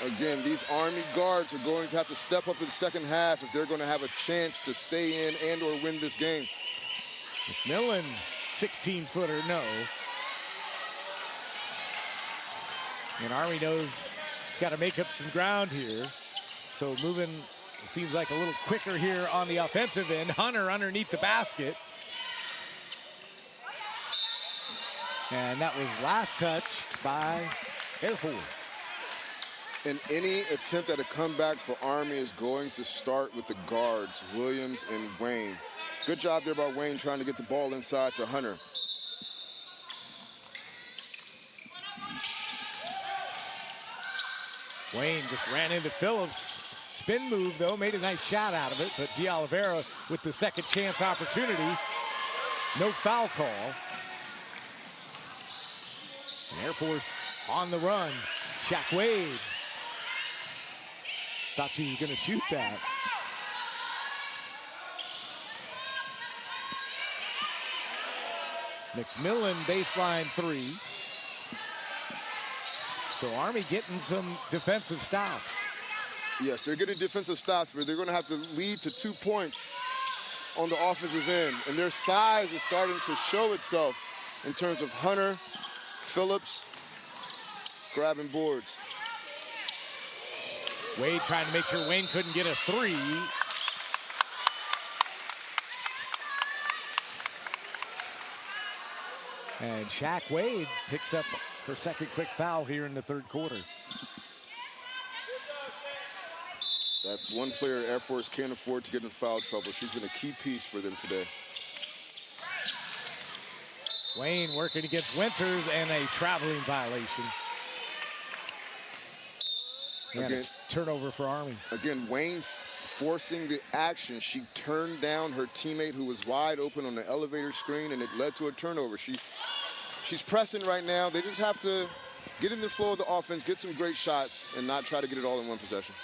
Again, these Army guards are going to have to step up in the second half if they're going to have a chance to stay in and or win this game. McMillan, 16-footer, no. And Army knows it's got to make up some ground here. So moving seems like a little quicker here on the offensive end. Hunter underneath the basket. And that was last touched by Air Force. And any attempt at a comeback for Army is going to start with the guards, Williams and Wayne. Good job there by Wayne trying to get the ball inside to Hunter. Wayne just ran into Phillips. Spin move, though, made a nice shot out of it. But D'Oliveira with the second chance opportunity. No foul call. And Air Force on the run. Shaq Wade. Thought she was going to shoot that. McMillan baseline three. So Army getting some defensive stops. Yes, they're getting defensive stops, but they're going to have to lead to 2 points on the offensive end. And their size is starting to show itself in terms of Hunter, Phillips, grabbing boards. Wade trying to make sure Wayne couldn't get a three. And Shaq Wade picks up her second quick foul here in the third quarter. That's one player Air Force can't afford to get in foul trouble. She's been a key piece for them today. Wayne working against Winters and a traveling violation. And again, a turnover for Army. Again, Wayne forcing the action. She turned down her teammate who was wide open on the elevator screen, and it led to a turnover. She's pressing right now. They just have to get in the flow of the offense, get some great shots, and not try to get it all in one possession.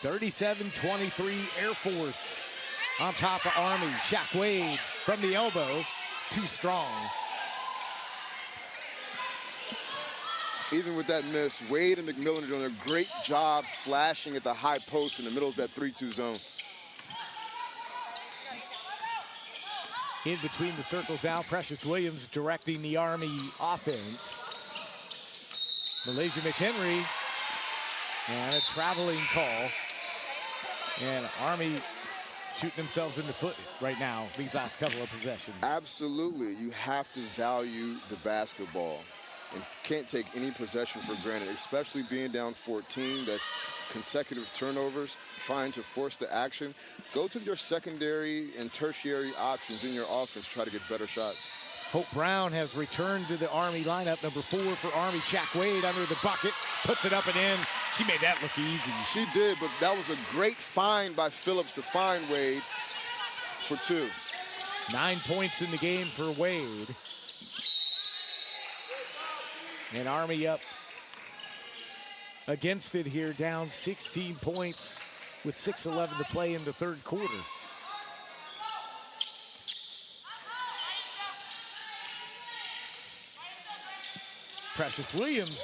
37-23 Air Force on top of Army. Shaq Wade from the elbow, too strong. Even with that miss, Wade and McMillan are doing a great job flashing at the high post in the middle of that 3-2 zone. In between the circles now, Precious Williams directing the Army offense. Malaysia McHenry, and a traveling call. And Army shooting themselves in the foot right now, these last couple of possessions. Absolutely, you have to value the basketball and can't take any possession for granted, especially being down 14. That's consecutive turnovers, trying to force the action. Go to your secondary and tertiary options in your offense, try to get better shots. Hope Brown has returned to the Army lineup. Number 4 for Army. Shaq Wade under the bucket, puts it up and in. She made that look easy. She did, but that was a great find by Phillips to find Wade for 2. 9 points in the game for Wade. And Army up against it here, down 16 points with 6:11 to play in the third quarter. Precious Williams.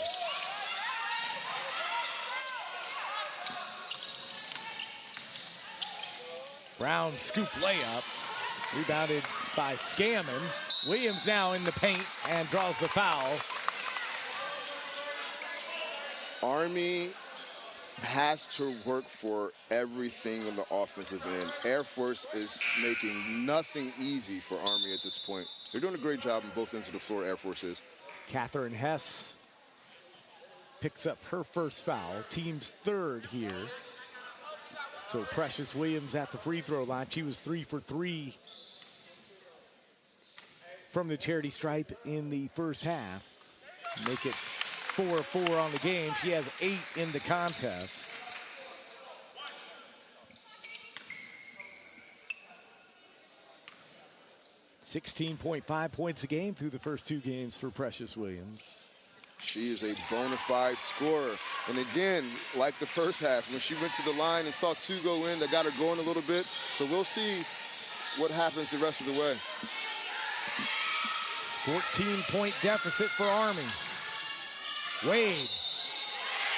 Brown scoop layup, rebounded by Scammon. Williams now in the paint and draws the foul. Army has to work for everything on the offensive end. Air Force is making nothing easy for Army at this point. They're doing a great job on both ends of the floor, Air Force is. Catherine Hess picks up her first foul, team's third here. So Precious Williams at the free throw line. She was 3 for 3 from the charity stripe in the first half. Make it 4-4 on the game. She has 8 in the contest. $16.5 points a game through the first 2 games for Precious Williams. She is a bona fide scorer. And again, like the first half, when she went to the line and saw 2 go in, that got her going a little bit. So we'll see what happens the rest of the way. 14-point deficit for Army. Wade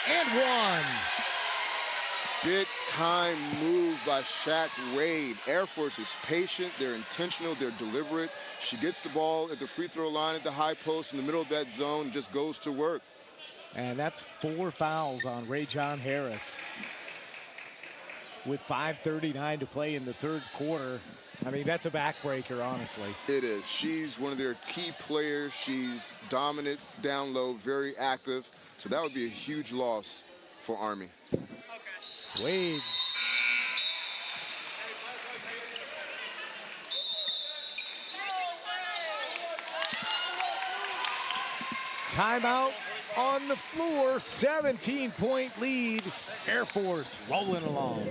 and one. Big time move by Shaq Wade. Air Force is patient, they're intentional, they're deliberate. She gets the ball at the free throw line at the high post in the middle of that zone and just goes to work. And that's 4 fouls on Ray-John Harris. With 5:39 to play in the third quarter. I mean, that's a backbreaker, honestly. It is. She's one of their key players. She's dominant down low, very active. So that would be a huge loss for Army. Wade. Timeout on the floor. 17-point lead. Air Force rolling along.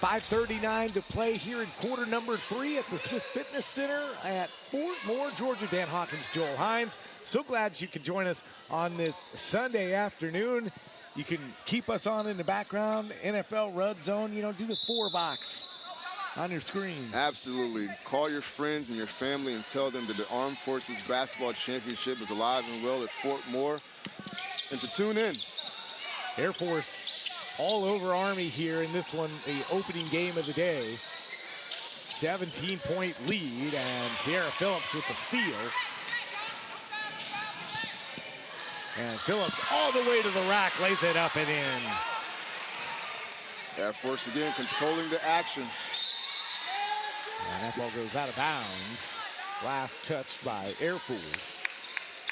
.539 to play here in quarter number 3 at the Smith Fitness Center at Fort Moore, Georgia. Dan Hawkins, Joel Hines. So glad you could join us on this Sunday afternoon. You can keep us on in the background, NFL Red Zone, you know, do the 4-box on your screen. Absolutely. Call your friends and your family and tell them that the Armed Forces Basketball Championship is alive and well at Fort Moore. And to tune in. Air Force all over Army here in this one, the opening game of the day. 17-point lead, and Tiara Phillips with the steal. And Phillips all the way to the rack, lays it up and in. Air Force again controlling the action. And that ball goes out of bounds. Last touched by Air Force.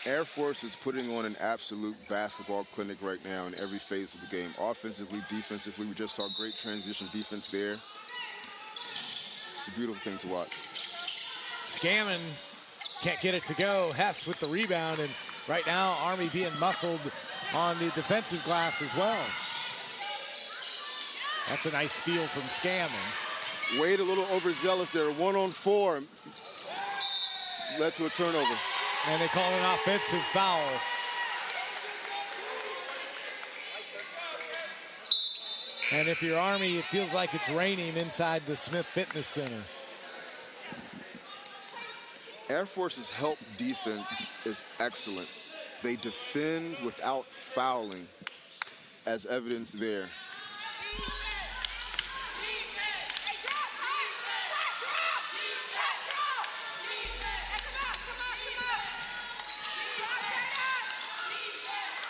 Air Force is putting on an absolute basketball clinic right now in every phase of the game. Offensively, defensively, we just saw great transition defense there. It's a beautiful thing to watch. Scammon can't get it to go. Hess with the rebound, and right now Army being muscled on the defensive glass as well. That's a nice steal from Scammon. Wade a little overzealous there. 1-on-4 led to a turnover. And they call an offensive foul. And if you're Army, it feels like it's raining inside the Smith Fitness Center. Air Force's help defense is excellent. They defend without fouling, as evidence there.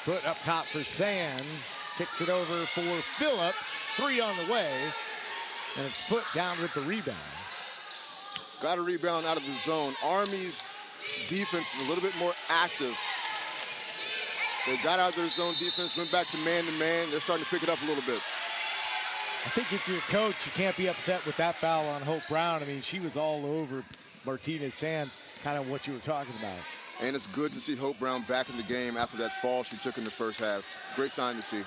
Foot up top for Sands. Kicks it over for Phillips. 3 on the way. And it's Foot down with the rebound. Got a rebound out of the zone. Army's defense is a little bit more active. They got out of their zone defense, went back to man-to-man. They're starting to pick it up a little bit. I think if you're a coach, you can't be upset with that foul on Hope Brown. I mean, she was all over Martinez Sands, kind of what you were talking about. And it's good to see Hope Brown back in the game after that fall she took in the first half. Great sign to see.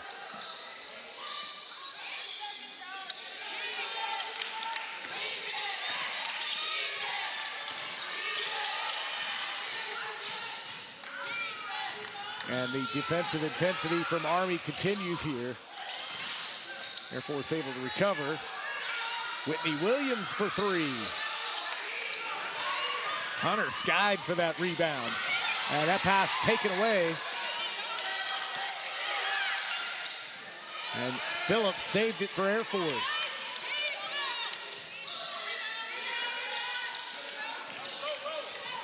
And the defensive intensity from Army continues here. Air Force able to recover. Whitney Williams for 3. Hunter skied for that rebound. And that pass taken away. And Phillips saved it for Air Force.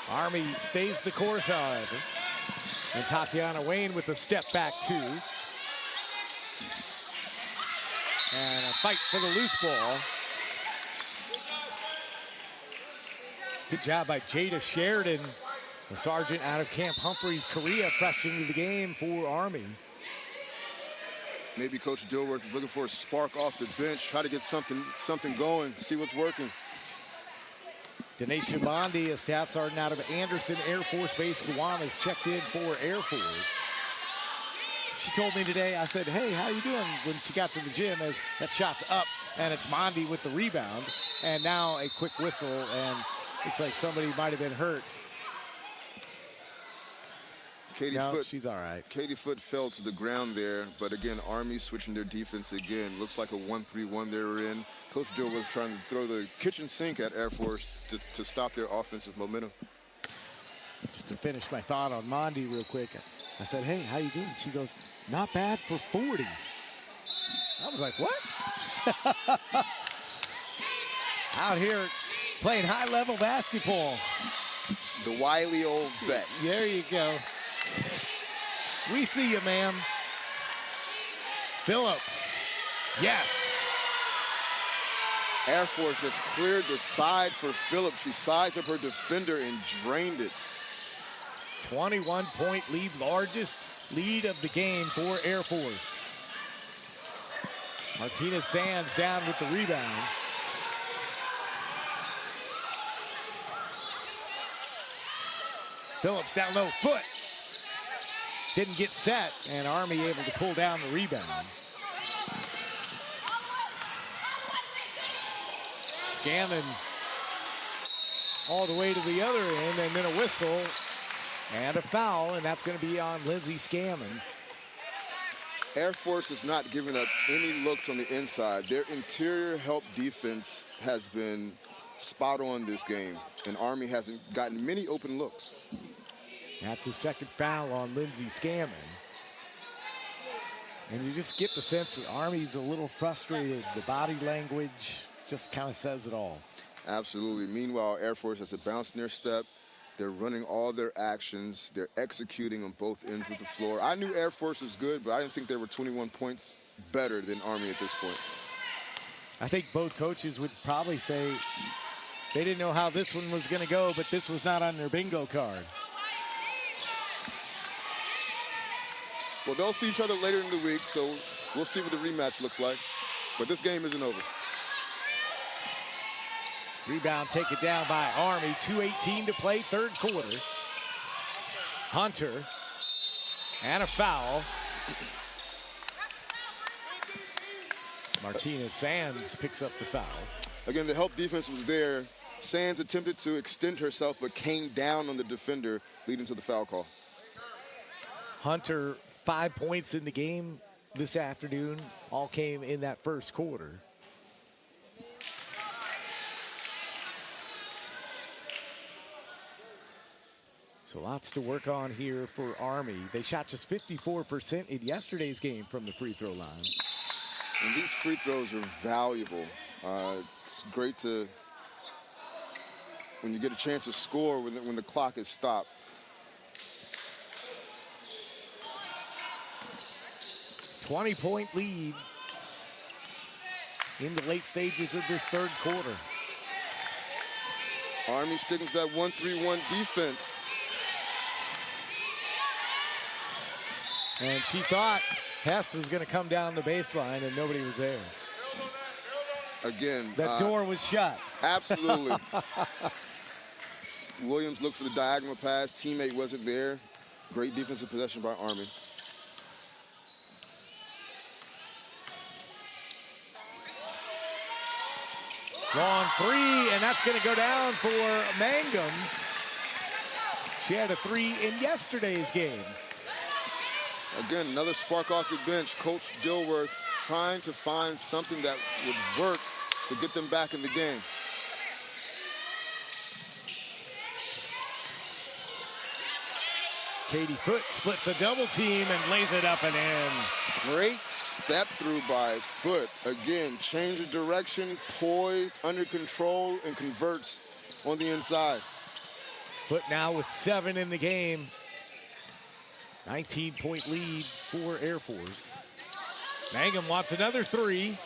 Army stays the course, however. And Tatiana Wayne with a step back 2. And a fight for the loose ball. Good job by Jada Sheridan, the sergeant out of Camp Humphreys, Korea, fresh into the game for Army. Maybe Coach Dilworth is looking for a spark off the bench, try to get something going, see what's working. Denisha Bondi, a staff sergeant out of Anderson Air Force Base, Guam, has checked in for Air Force. She told me today, I said, hey, how you doing? When she got to the gym, as that shot's up, and it's Bondi with the rebound. And now a quick whistle, and looks like somebody might have been hurt. Katie no, Foote, she's all right. Katie Foote fell to the ground there, but again, Army switching their defense again. Looks like a 1-3-1 they were in. Coach Dilworth trying to throw the kitchen sink at Air Force to stop their offensive momentum. Just to finish my thought on Mondi real quick, I said, hey, how you doing? She goes, not bad for 40. I was like, what? Out here playing high-level basketball. The wily old vet. There you go. We see you, ma'am. Phillips. Yes. Air Force just cleared the side for Phillips. She sized up her defender and drained it. 21-point lead, largest lead of the game for Air Force. Martinez Sands down with the rebound. Phillips down low, Foote. Didn't get set, and Army able to pull down the rebound. Scammon all the way to the other end, and then a whistle and a foul, and that's going to be on Lindsey Scammon. Air Force has not given up any looks on the inside. Their interior help defense has been spot on this game, and Army hasn't gotten many open looks. That's the second foul on Lindsey Scammon. And you just get the sense that Army's a little frustrated. The body language just kind of says it all. Absolutely. Meanwhile, Air Force has a bounce in their step. They're running all their actions. They're executing on both ends of the floor. I knew Air Force was good, but I didn't think they were 21 points better than Army at this point. I think both coaches would probably say they didn't know how this one was going to go, but this was not on their bingo card. Well, they'll see each other later in the week, so we'll see what the rematch looks like. But this game isn't over. Rebound taken down by Army. 2:18 to play, third quarter. Hunter. And a foul. Martinez Sands picks up the foul. Again, the help defense was there. Sands attempted to extend herself, but came down on the defender, leading to the foul call. Hunter, 5 points in the game this afternoon. All came in that first quarter. So lots to work on here for Army. They shot just 54% in yesterday's game from the free throw line. And these free throws are valuable. It's great to, when you get a chance to score when the clock is stopped. .20-point lead in the late stages of this third quarter. Army sticking to that 1-3-1 defense. And she thought Hess was going to come down the baseline, and nobody was there. Again, the door was shut. Absolutely. Williams looked for the diagonal pass. Teammate wasn't there. Great defensive possession by Army. Long three, and that's going to go down for Mangum. She had a three in yesterday's game. Again, another spark off the bench. Coach Dilworth trying to find something that would work to get them back in the game. Katie Foote splits a double team and lays it up and in. Great step through by Foote. Again, change of direction, poised, under control, and converts on the inside. Foote now with 7 in the game. 19-point lead for Air Force. Mangum wants another three.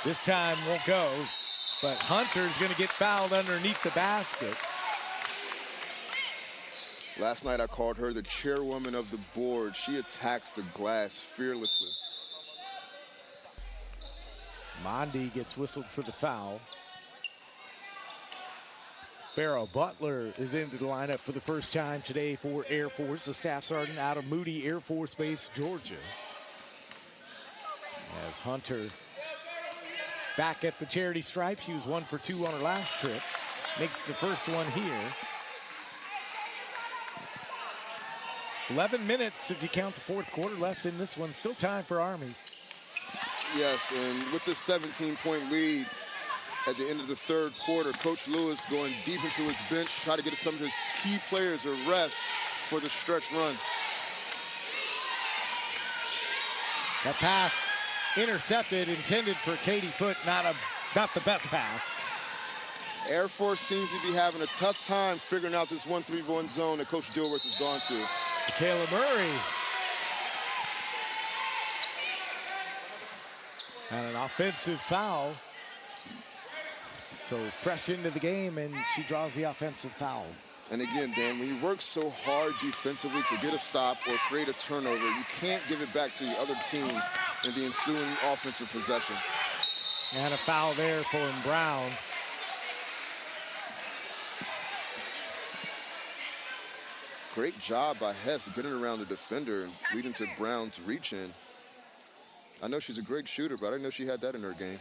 This time won't go, but Hunter's going to get fouled underneath the basket. Last night I called her the chairwoman of the board. She attacks the glass fearlessly. Mondi gets whistled for the foul. Farrell Butler is into the lineup for the first time today for Air Force, the staff sergeant out of Moody Air Force Base, Georgia. As Hunter back at the charity stripe. She was 1 for 2 on her last trip. Makes the first one here. 11 minutes if you count the fourth quarter left in this one. Still time for Army. Yes, and with this 17-point lead at the end of the third quarter, Coach Lewis going deep into his bench, try to get some of his key players a rest for the stretch run. That pass intercepted, intended for Katie Foote, not the best pass. Air Force seems to be having a tough time figuring out this 1-3-1 zone that Coach Dilworth has gone to. Kayla Murray. And an offensive foul. So fresh into the game, and she draws the offensive foul. And again, Dan, when you work so hard defensively to get a stop or create a turnover, you can't give it back to the other team in the ensuing offensive possession. And a foul there for Brown. Great job by Hess getting around the defender and leading to Brown to reach in. I know she's a great shooter, but I didn't know she had that in her game.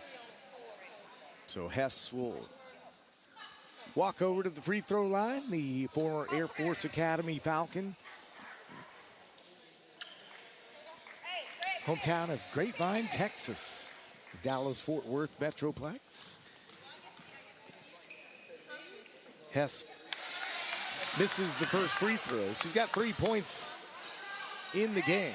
So Hess will walk over to the free throw line, the former Air Force Academy Falcon. Hometown of Grapevine, Texas, the Dallas-Fort Worth Metroplex. Hess misses the first free throw. She's got 3 points in the game.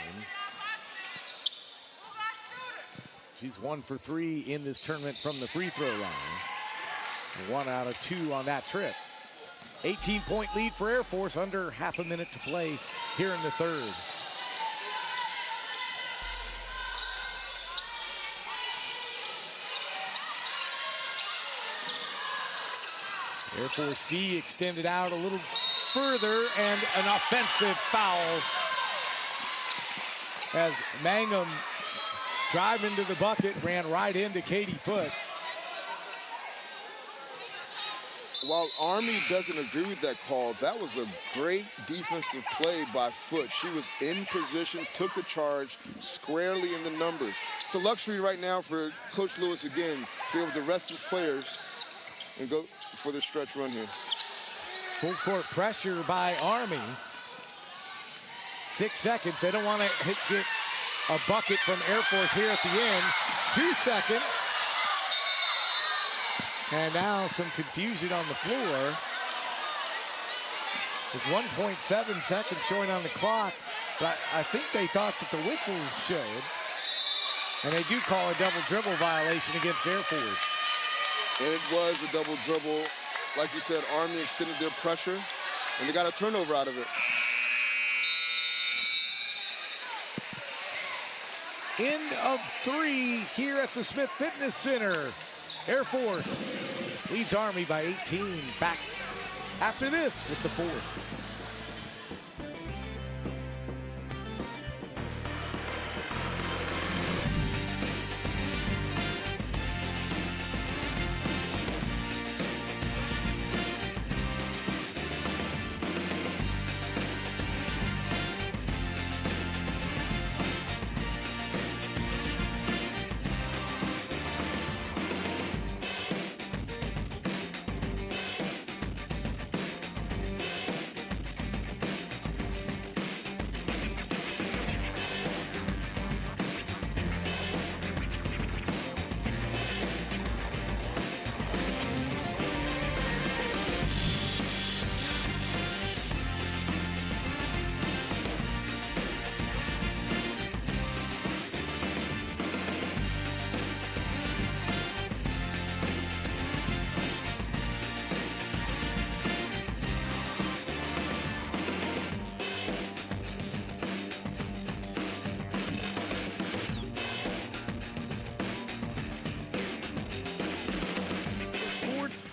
She's 1 for 3 in this tournament from the free throw line. 1 out of 2 on that trip. 18-point lead for Air Force, under half a minute to play here in the third. Air Force D extended out a little further, and an offensive foul as Mangum drive into the bucket, ran right into Katie Foote. While Army doesn't agree with that call, that was a great defensive play by Foote. She was in position, took the charge squarely in the numbers. It's a luxury right now for Coach Lewis again to be able to rest his players and go for the stretch run here. Full court pressure by Army. 6 seconds. They don't want to get a bucket from Air Force here at the end. 2 seconds. And now some confusion on the floor. There's 1.7 seconds showing on the clock, but I think they thought that the whistles showed. And they do call a double dribble violation against Air Force. And it was a double dribble. Like you said, Army extended their pressure, and they got a turnover out of it. End of 3 here at the Smith Fitness Center. Air Force leads Army by 18. Back after this with the fourth.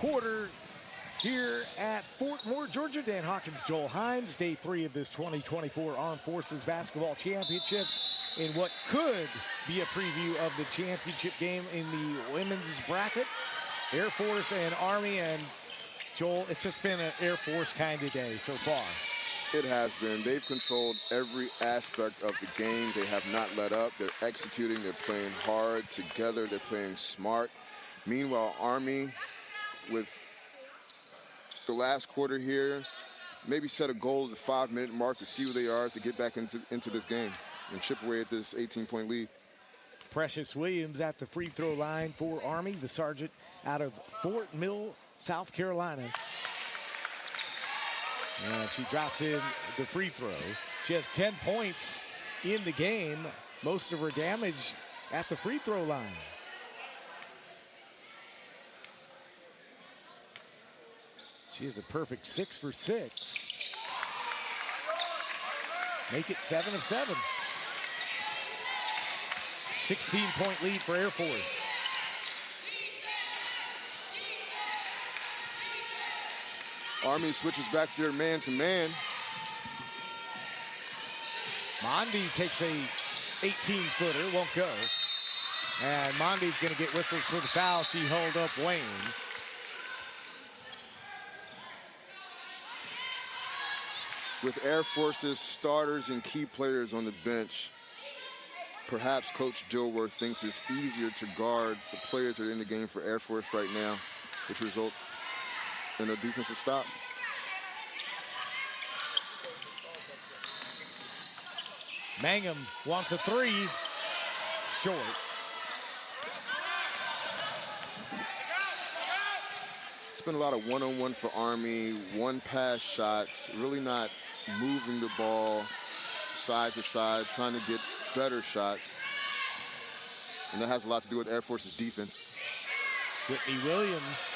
Quarter here at Fort Moore, Georgia. Dan Hawkins, Joel Hines. Day 3 of this 2024 Armed Forces Basketball Championships. in what could be a preview of the championship game in the women's bracket. Air Force and Army, and Joel, it's just been an Air Force kind of day so far. It has been. They've controlled every aspect of the game. They have not let up. They're executing. They're playing hard together. They're playing smart. Meanwhile, Army, with the last quarter here, maybe set a goal at the 5-minute mark to see where they are to get back into this game and chip away at this 18-point lead. Precious Williams at the free throw line for Army, the sergeant out of Fort Mill, South Carolina. And she drops in the free throw. She has 10 points in the game, most of her damage at the free throw line. She is a perfect 6 for 6. Make it 7 of 7. 16-point lead for Air Force. Army switches back to their man-to-man. Mondi takes a 18-footer, won't go. And Mondi's going to get whistles for the foul. She held up Wayne. With Air Force's starters and key players on the bench, perhaps Coach Dilworth thinks it's easier to guard the players that are in the game for Air Force right now, which results in a defensive stop. Mangum wants a three. Short. It's been a lot of one-on-one for Army, one-pass shots, really not moving the ball side to side, trying to get better shots. And that has a lot to do with Air Force's defense. Whitney Williams.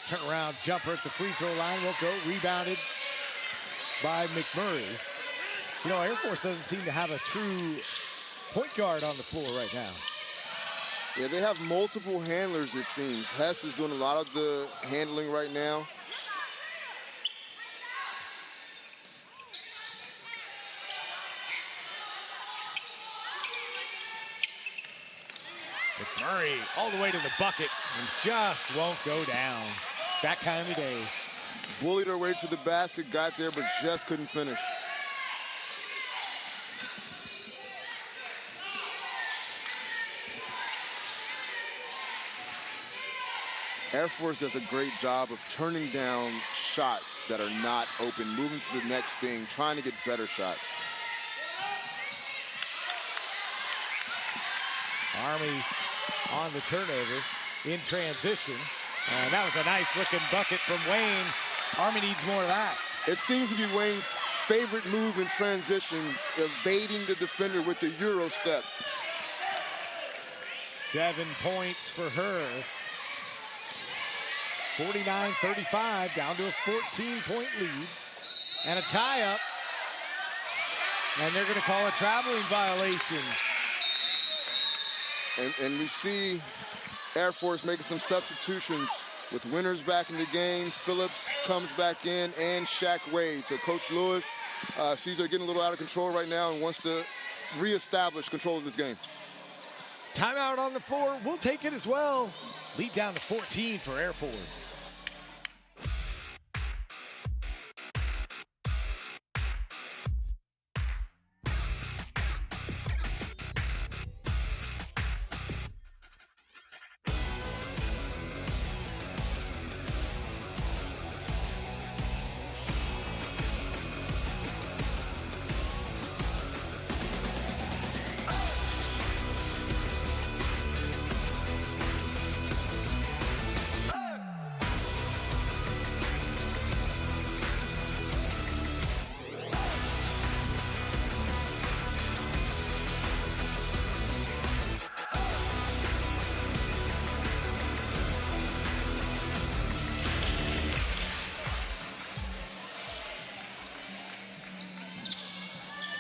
Turnaround jumper at the free throw line won't go. Rebounded by McMurray. You know, Air Force doesn't seem to have a true point guard on the floor right now. Yeah, they have multiple handlers, it seems. Hess is doing a lot of the handling right now. McMurray all the way to the bucket and just won't go down. That kind of day. Bullied her way to the basket, got there, but just couldn't finish. Air Force does a great job of turning down shots that are not open, moving to the next thing, trying to get better shots. Army on the turnover in transition. And that was a nice looking bucket from Wayne. Army needs more of that. It seems to be Wayne's favorite move in transition, evading the defender with the Euro step. 7 points for her. 49-35, down to a 14-point lead. And a tie-up. And they're going to call a traveling violation. And we see Air Force making some substitutions with Winters back in the game. Phillips comes back in, and Shaq Wade. So Coach Lewis sees they're getting a little out of control right now and wants to reestablish control of this game. Timeout on the floor. We'll take it as well. Lead down to 14 for Air Force.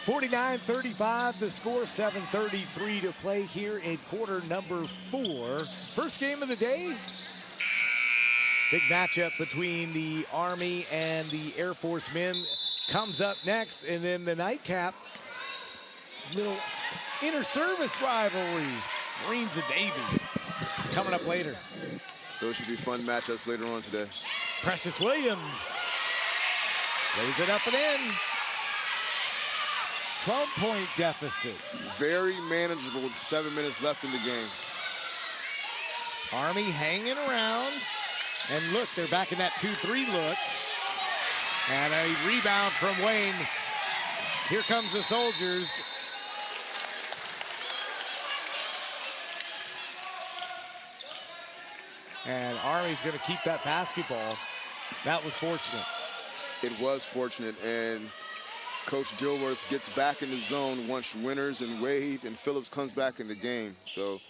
(49-35) the score, 7:33 to play here in quarter number 4. First game of the day. Big matchup between the Army and the Air Force men comes up next, and then the nightcap, little inter-service rivalry. Marines and Navy coming up later. Those should be fun matchups later on today. Precious Williams lays it up and in. 12-point deficit. Very manageable with 7 minutes left in the game. Army hanging around. And look, they're back in that 2-3 look. And a rebound from Wayne. Here comes the Soldiers. And Army's going to keep that basketball. That was fortunate. It was fortunate, and Coach Dilworth gets back in the zone once Winters and Wade and Phillips comes back in the game. So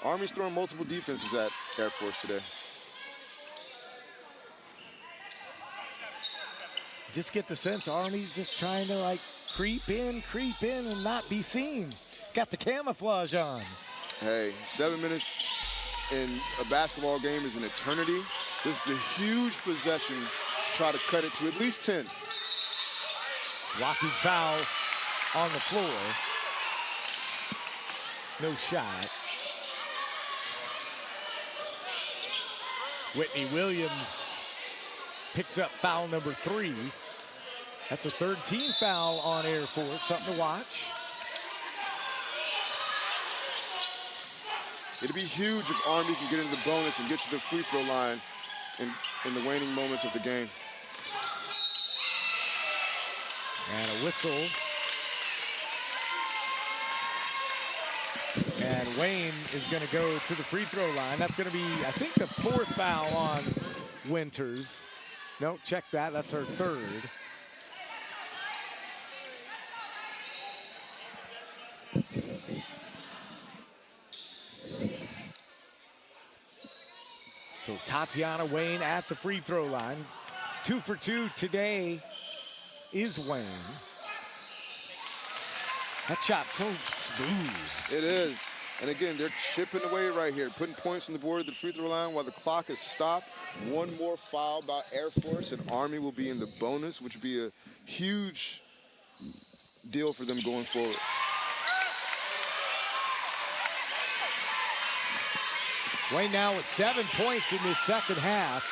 Army's throwing multiple defenses at Air Force today. Just get the sense Army's just trying to like creep in and not be seen. Got the camouflage on. Hey, 7 minutes in a basketball game is an eternity. This is a huge possession to try to cut it to at least 10. Blocking foul on the floor. No shot. Whitney Williams picks up foul number 3. That's a third team foul on Air Force. Something to watch. It'd be huge if Army can get into the bonus and get to the free throw line in the waning moments of the game. And a whistle. And Wayne is going to go to the free throw line. That's going to be, I think, the 4th foul on Winters. No, check that. That's her 3rd. So Tatiana Wayne at the free throw line. 2 for 2 today is Wayne. That shot so smooth. It is. And again, they're chipping away right here, putting points on the board at the free throw line while the clock is stopped. One more foul by Air Force, and Army will be in the bonus, which would be a huge deal for them going forward. Wayne now with 7 points in this second half.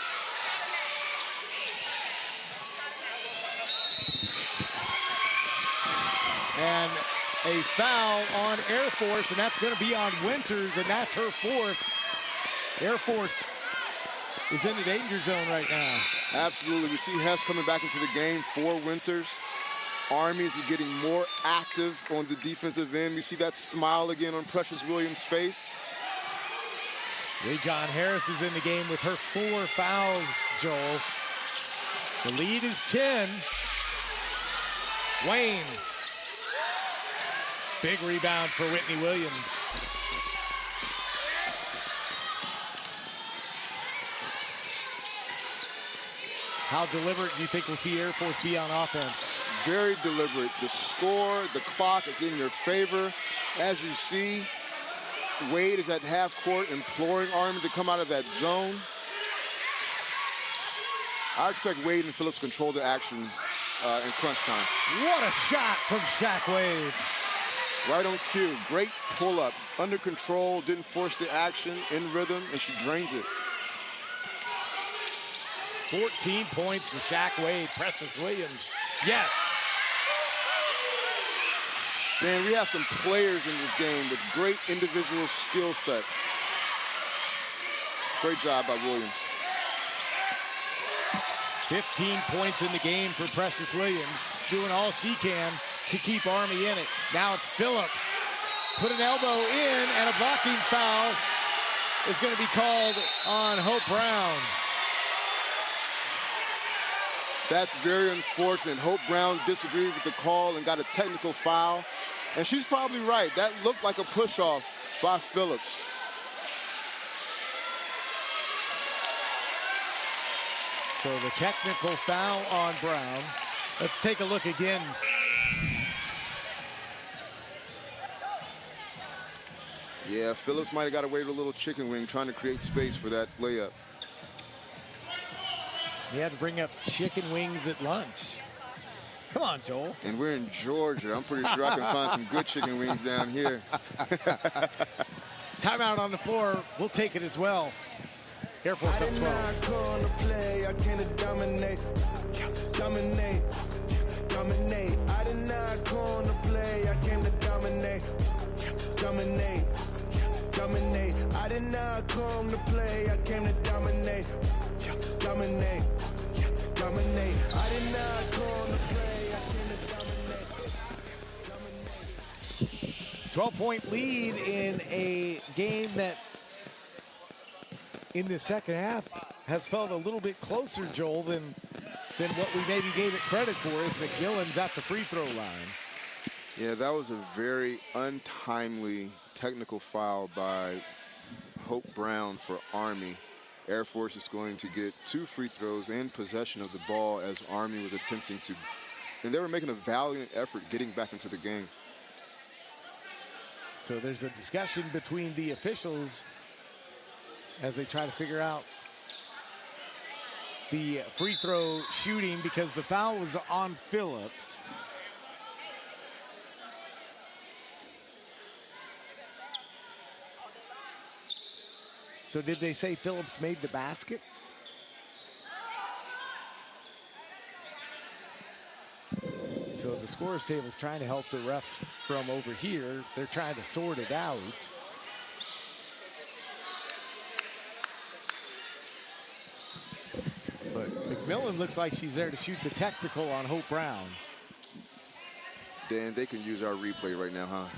And a foul on Air Force, and that's going to be on Winters, and that's her 4th. Air Force is in the danger zone right now. Absolutely. We see Hess coming back into the game for Winters. Army is getting more active on the defensive end. We see that smile again on Precious Williams' face. Ray-John Harris is in the game with her 4 fouls, Joel. The lead is 10. Wayne. Big rebound for Whitney Williams. How deliberate do you think we'll see Air Force be on offense? Very deliberate. The score, the clock is in your favor. As you see, Wade is at half court imploring Army to come out of that zone. I expect Wade and Phillips control the action in crunch time. What a shot from Shaq Wade. Right on cue. Great pull-up. Under control, didn't force the action, in rhythm, and she drains it. 14 points for Shaq Wade. Precious Williams. Yes. Man, we have some players in this game with great individual skill sets. Great job by Williams. 15 points in the game for Precious Williams, doing all she can to keep Army in it. Now it's Phillips. Put an elbow in, and a blocking foul is going to be called on Hope Brown. That's very unfortunate. Hope Brown disagreed with the call and got a technical foul. And she's probably right. That looked like a push-off by Phillips. So the technical foul on Brown. Let's take a look again. Yeah, Phillips might have got away with a little chicken wing trying to create space for that layup. He had to bring up chicken wings at lunch. Come on, Joel. And we're in Georgia. I'm pretty sure I can find some good chicken wings down here. Timeout on the floor. We'll take it as well. Air Force up 12. I come to play, I came to dominate. Dominate. Dominate. I did not come to play, I came to dominate. Dominate. Dominate. I did not come to play, I came to dominate. Dominate. Dominate. I did not come to play, I came to dominate. Dominate. 12-point lead in a game that in the second half has felt a little bit closer, Joel, than what we maybe gave it credit for as McMillan's at the free throw line. Yeah, that was a very untimely technical foul by Hope Brown for Army. Air Force is going to get 2 free throws and possession of the ball as Army was attempting to, and they were making a valiant effort getting back into the game. So there's a discussion between the officials as they try to figure out the free throw shooting because the foul was on Phillips. So did they say Phillips made the basket? So the scorer's table is trying to help the refs from over here. They're trying to sort it out. But McMillan looks like she's there to shoot the technical on Hope Brown. Dan, they can use our replay right now, huh?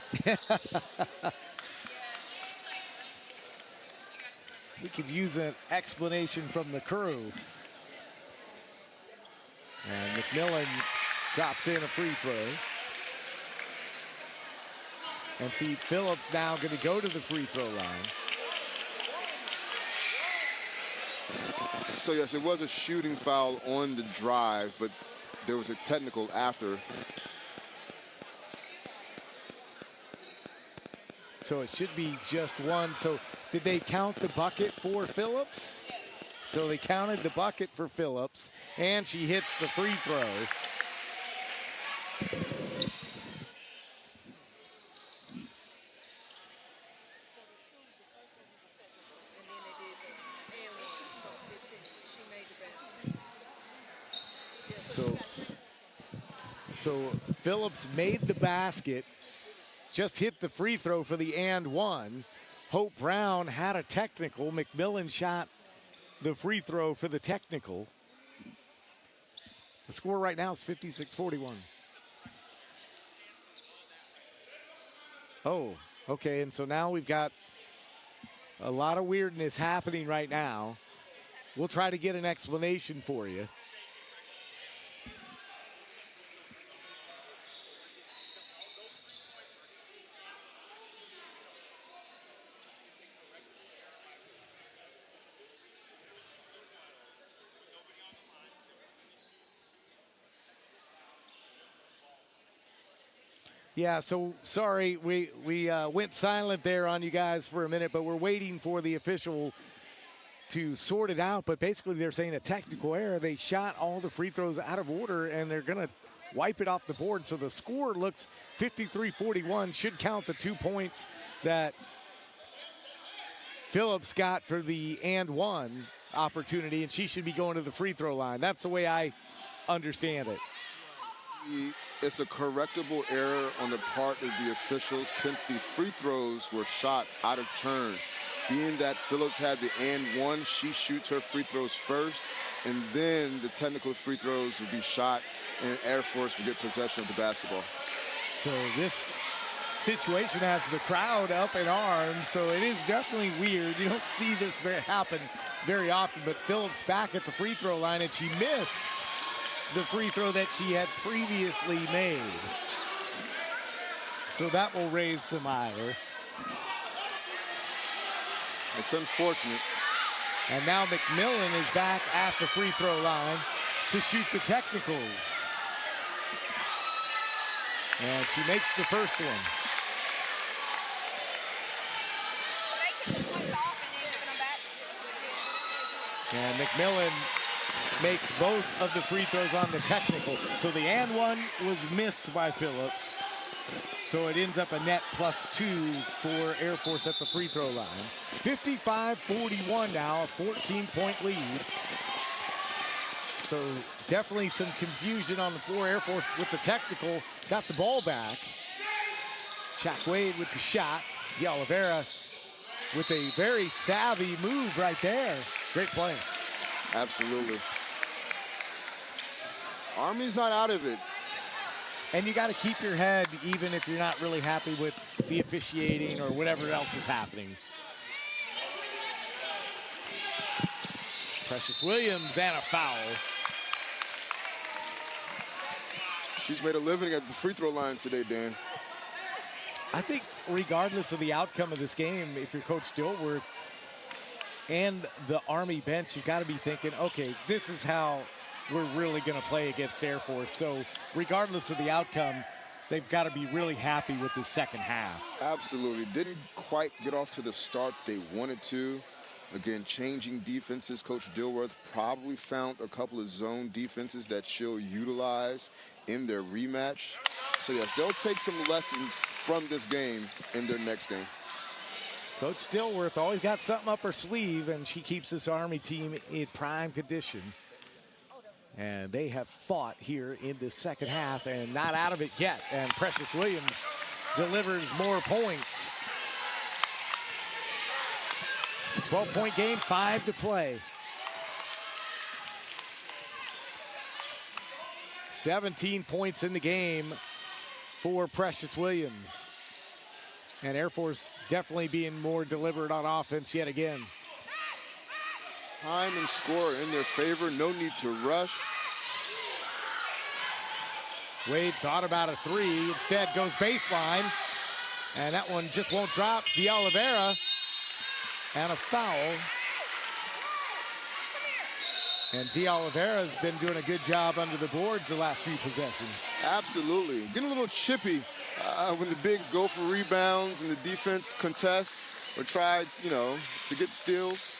We could use an explanation from the crew. And McMillan drops in a free throw. And see Phillips now going to go to the free throw line. So yes, it was a shooting foul on the drive, but there was a technical after. So it should be just one. So did they count the bucket for Phillips? Yes. So they counted the bucket for Phillips, and she hits the free throw. So Phillips made the basket, just hit the free throw for the and one. Hope Brown had a technical. McMillan shot the free throw for the technical. The score right now is 56-41. Oh, okay, and so now we've got a lot of weirdness happening right now. We'll try to get an explanation for you. Yeah, so sorry, we went silent there on you guys for a minute, but we're waiting for the official to sort it out. But basically they're saying a technical error. They shot all the free throws out of order, and they're going to wipe it off the board. So the score looks 53-41, should count the 2 points that Phillips got for the and one opportunity, and she should be going to the free throw line. That's the way I understand it. It's a correctable error on the part of the officials since the free throws were shot out of turn. Being that Phillips had the and one, she shoots her free throws first, and then the technical free throws will be shot, and Air Force will get possession of the basketball. So this situation has the crowd up in arms, so it is definitely weird. You don't see this happen very often, but Phillips back at the free throw line, and she missed the free throw that she had previously made. So that will raise some ire. It's unfortunate. And now McMillan is back at the free throw line to shoot the technicals. And she makes the first one. And McMillan makes both of the free throws on the technical. So the and one was missed by Phillips. So it ends up a net +2 for Air Force at the free throw line. 55-41 now, a 14-point lead. So definitely some confusion on the floor. Air Force with the technical, got the ball back. Shaq Wade with the shot. De Oliveira with a very savvy move right there. Great play. Absolutely. Army's not out of it. And you got to keep your head even if you're not really happy with the officiating or whatever else is happening. Precious Williams and a foul. She's made a living at the free throw line today, Dan. I think regardless of the outcome of this game, if you're Coach Dilworth and the Army bench, you've got to be thinking, okay, this is how we're really going to play against Air Force. So regardless of the outcome, they've got to be really happy with the second half. Absolutely. Didn't quite get off to the start they wanted to. Again, changing defenses. Coach Dilworth probably found a couple of zone defenses that she'll utilize in their rematch. So yes, they'll take some lessons from this game in their next game. Coach Dilworth always got something up her sleeve, and she keeps this Army team in prime condition. And they have fought here in the second half and not out of it yet. And Precious Williams delivers more points. 12-point game, 5 to play. 17 points in the game for Precious Williams. And Air Force definitely being more deliberate on offense yet again. Time and score in their favor. No need to rush. Wade thought about a three. Instead goes baseline. And that one just won't drop. De Oliveira. And a foul. And De Oliveira has been doing a good job under the boards the last few possessions. Absolutely. Getting a little chippy when the bigs go for rebounds and the defense contest or try, to get steals.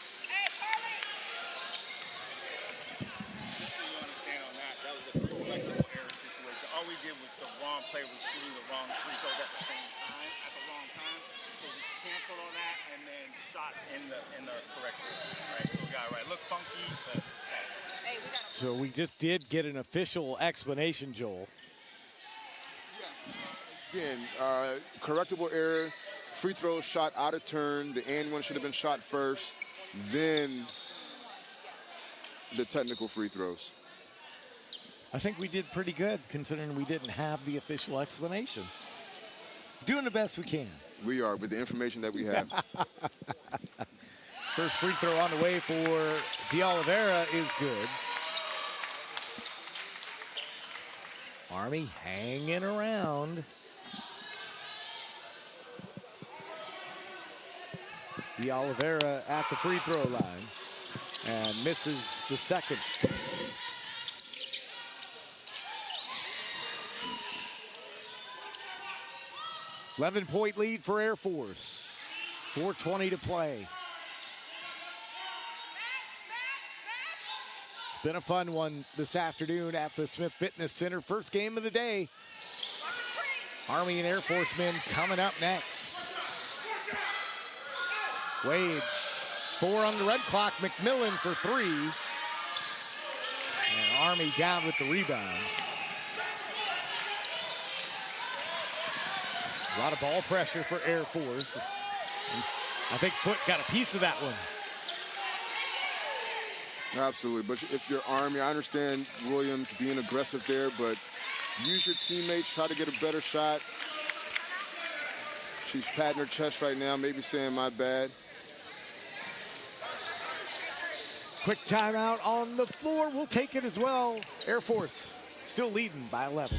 Just so you understand on that, that was a collectible error situation. All we did was the wrong play was shooting the wrong free throws at the same time, at the wrong time. So we canceled all that and then shot in the correct way, right? So we got it right. Look funky, but hey, we got So we just did get an official explanation, Joel. Again, correctable error, free throw shot out of turn. The and one should have been shot first, then the technical free throws. I think we did pretty good considering we didn't have the official explanation. Doing the best we can. We are with the information that we have. First free throw on the way for De Oliveira is good. Army hanging around. De Oliveira at the free throw line and misses the second. $11-point lead for Air Force. 4:20 to play. It's been a fun one this afternoon at the Smith Fitness Center. First game of the day. Army and Air Force men coming up next. Wade, 4 on the red clock. McMillan for 3. And Army down with the rebound. A lot of ball pressure for Air Force. I think Foote got a piece of that one. Absolutely, but if you're Army, I understand Williams being aggressive there, but use your teammates, try to get a better shot. She's patting her chest right now, maybe saying my bad. Quick timeout on the floor. We'll take it as well. Air Force still leading by 11.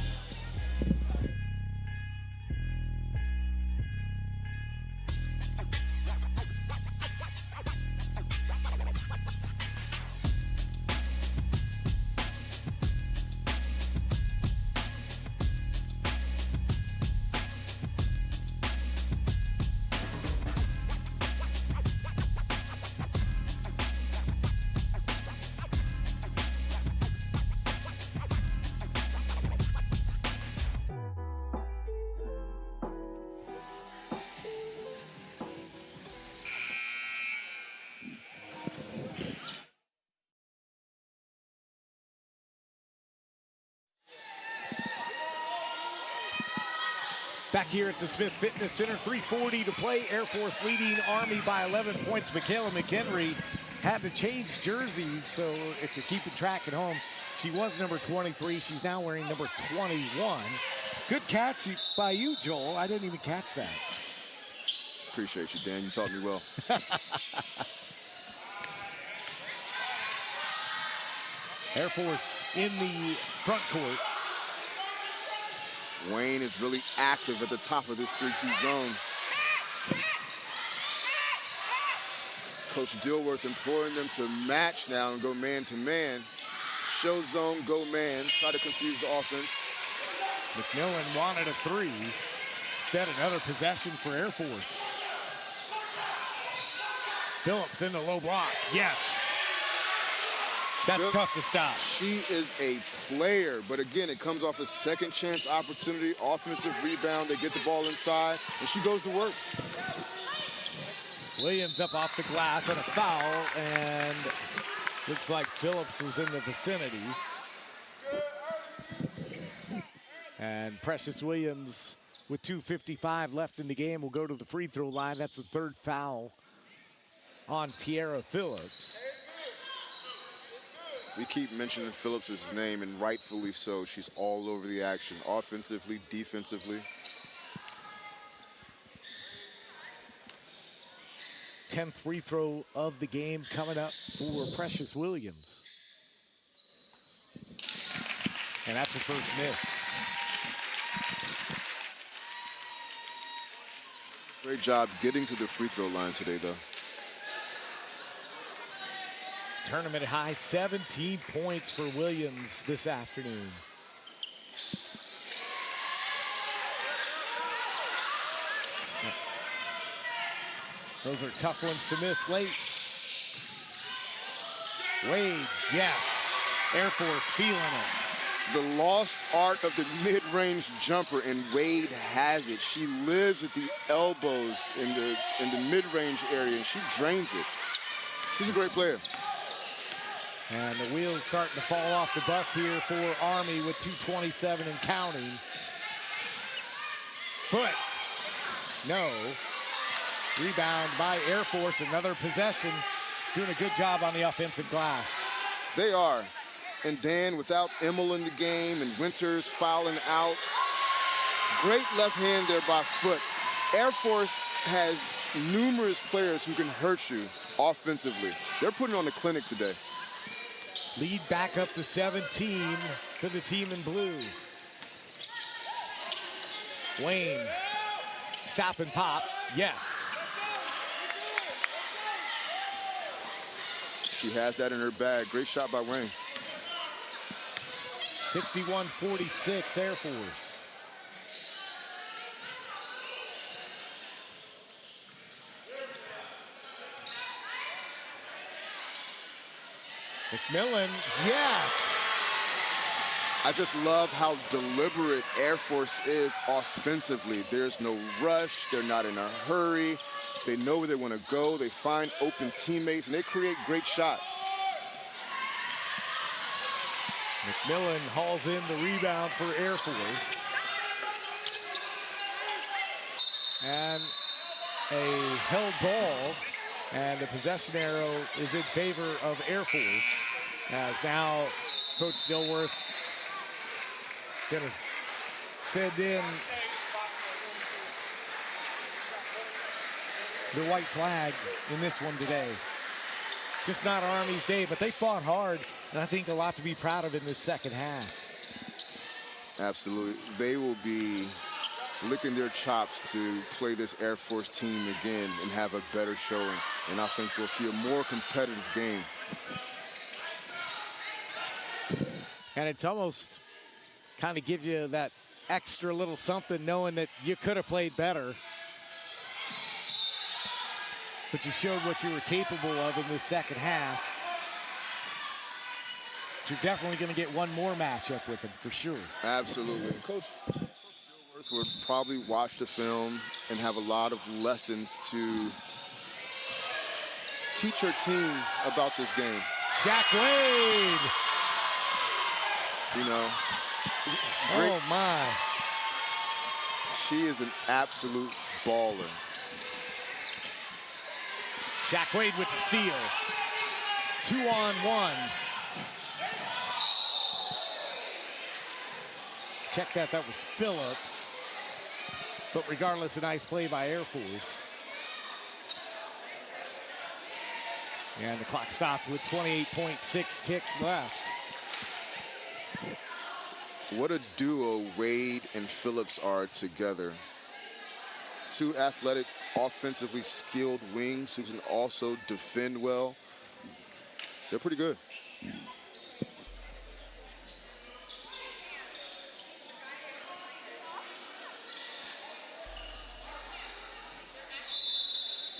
Back here at the Smith Fitness Center, 3:40 to play. Air Force leading Army by 11 points. Michaela McHenry had to change jerseys, so if you're keeping track at home, she was number 23. She's now wearing number 21. Good catch by you, Joel. I didn't even catch that. Appreciate you, Dan. You taught me well. Air Force in the front court. Wayne is really active at the top of this 3-2 zone. Coach Dilworth imploring them to match now and go man-to-man. Show zone, go man, try to confuse the offense. McMillan wanted a three. Instead, another possession for Air Force. Phillips in the low block. Yes. That's tough to stop. She is a player, but again, it comes off a second chance opportunity, offensive rebound. They get the ball inside, and she goes to work. Williams up off the glass and a foul, and looks like Phillips was in the vicinity. And Precious Williams, with 2:55 left in the game, will go to the free throw line. That's the third foul on Tiara Phillips. We keep mentioning Phillips' name, and rightfully so. She's all over the action, offensively, defensively. 10th free throw of the game coming up for Precious Williams. And that's her first miss. Great job getting to the free throw line today, though. Tournament high, 17 points for Williams this afternoon. Those are tough ones to miss late. Wade, yes. Air Force feeling it. The lost art of the mid-range jumper, and Wade has it. She lives at the elbows in the mid-range area, and she drains it. She's a great player. And the wheels starting to fall off the bus here for Army with 2:27 and counting. Foot. No. Rebound by Air Force. Another possession. Doing a good job on the offensive glass. They are. And Dan, without Emmel in the game and Winters fouling out. Great left hand there by Foot. Air Force has numerous players who can hurt you offensively. They're putting on a clinic today. Lead back up to 17 for the team in blue. Wayne, stop and pop, yes. She has that in her bag. Great shot by Wayne. 61-46 Air Force. McMillan, yes. I just love how deliberate Air Force is offensively. There's no rush. They're not in a hurry. They know where they want to go. They find open teammates, and they create great shots. McMillan hauls in the rebound for Air Force. And a held ball, and the possession arrow is in favor of Air Force, as now Coach Dilworth gonna send in the white flag in this one today. Just not Army's day, but they fought hard, and I think a lot to be proud of in this second half. Absolutely. They will be licking their chops to play this Air Force team again and have a better showing. And I think we'll see a more competitive game. And it's almost kind of gives you that extra little something knowing that you could have played better. But you showed what you were capable of in this second half. You're definitely going to get one more matchup with them, for sure. Absolutely. Coach Dilworth would probably watch the film and have a lot of lessons to teach her team about this game. Shaq Wade. You know. Oh, my. She is an absolute baller. Shaq Wade with the steal. 2-on-1. Check that was Phillips. But regardless, a nice play by Air Force. And the clock stopped with 28.6 ticks left. What a duo Wade and Phillips are together. Two athletic, offensively skilled wings who can also defend well. They're pretty good.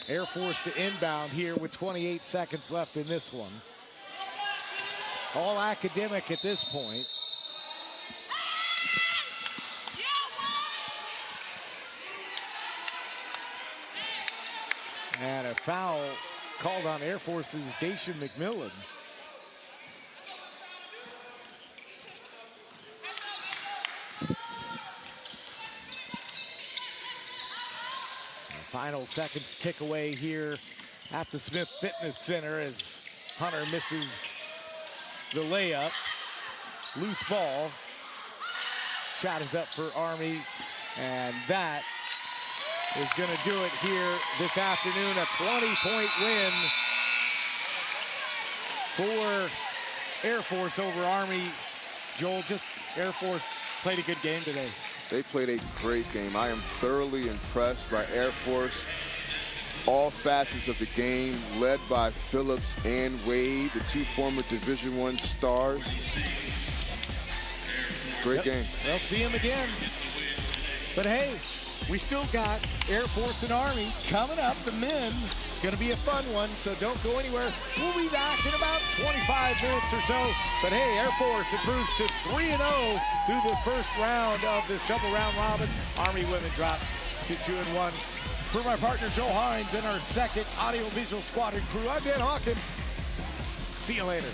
Air Force to inbound here with 28 seconds left in this one. All academic at this point. And a foul called on Air Force's Daisha McMillan. Final seconds tick away here at the Smith Fitness Center as Hunter misses the layup. Loose ball. Shot is up for Army, and that is going to do it here this afternoon. A 20-point win for Air Force over Army. Joel, just Air Force played a good game today. They played a great game. I am thoroughly impressed by Air Force. All facets of the game, led by Phillips and Wade, the two former Division I stars. Great game. They'll see him again. But hey, we still got Air Force and Army coming up, the men. It's going to be a fun one, so don't go anywhere. We'll be back in about 25 minutes or so. But hey, Air Force improves to 3-0 through the first round of this double-round robin. Army women drop to 2-1. For my partner, Joe Hines, and our second audiovisual squadron crew, I'm Dan Hawkins. See you later.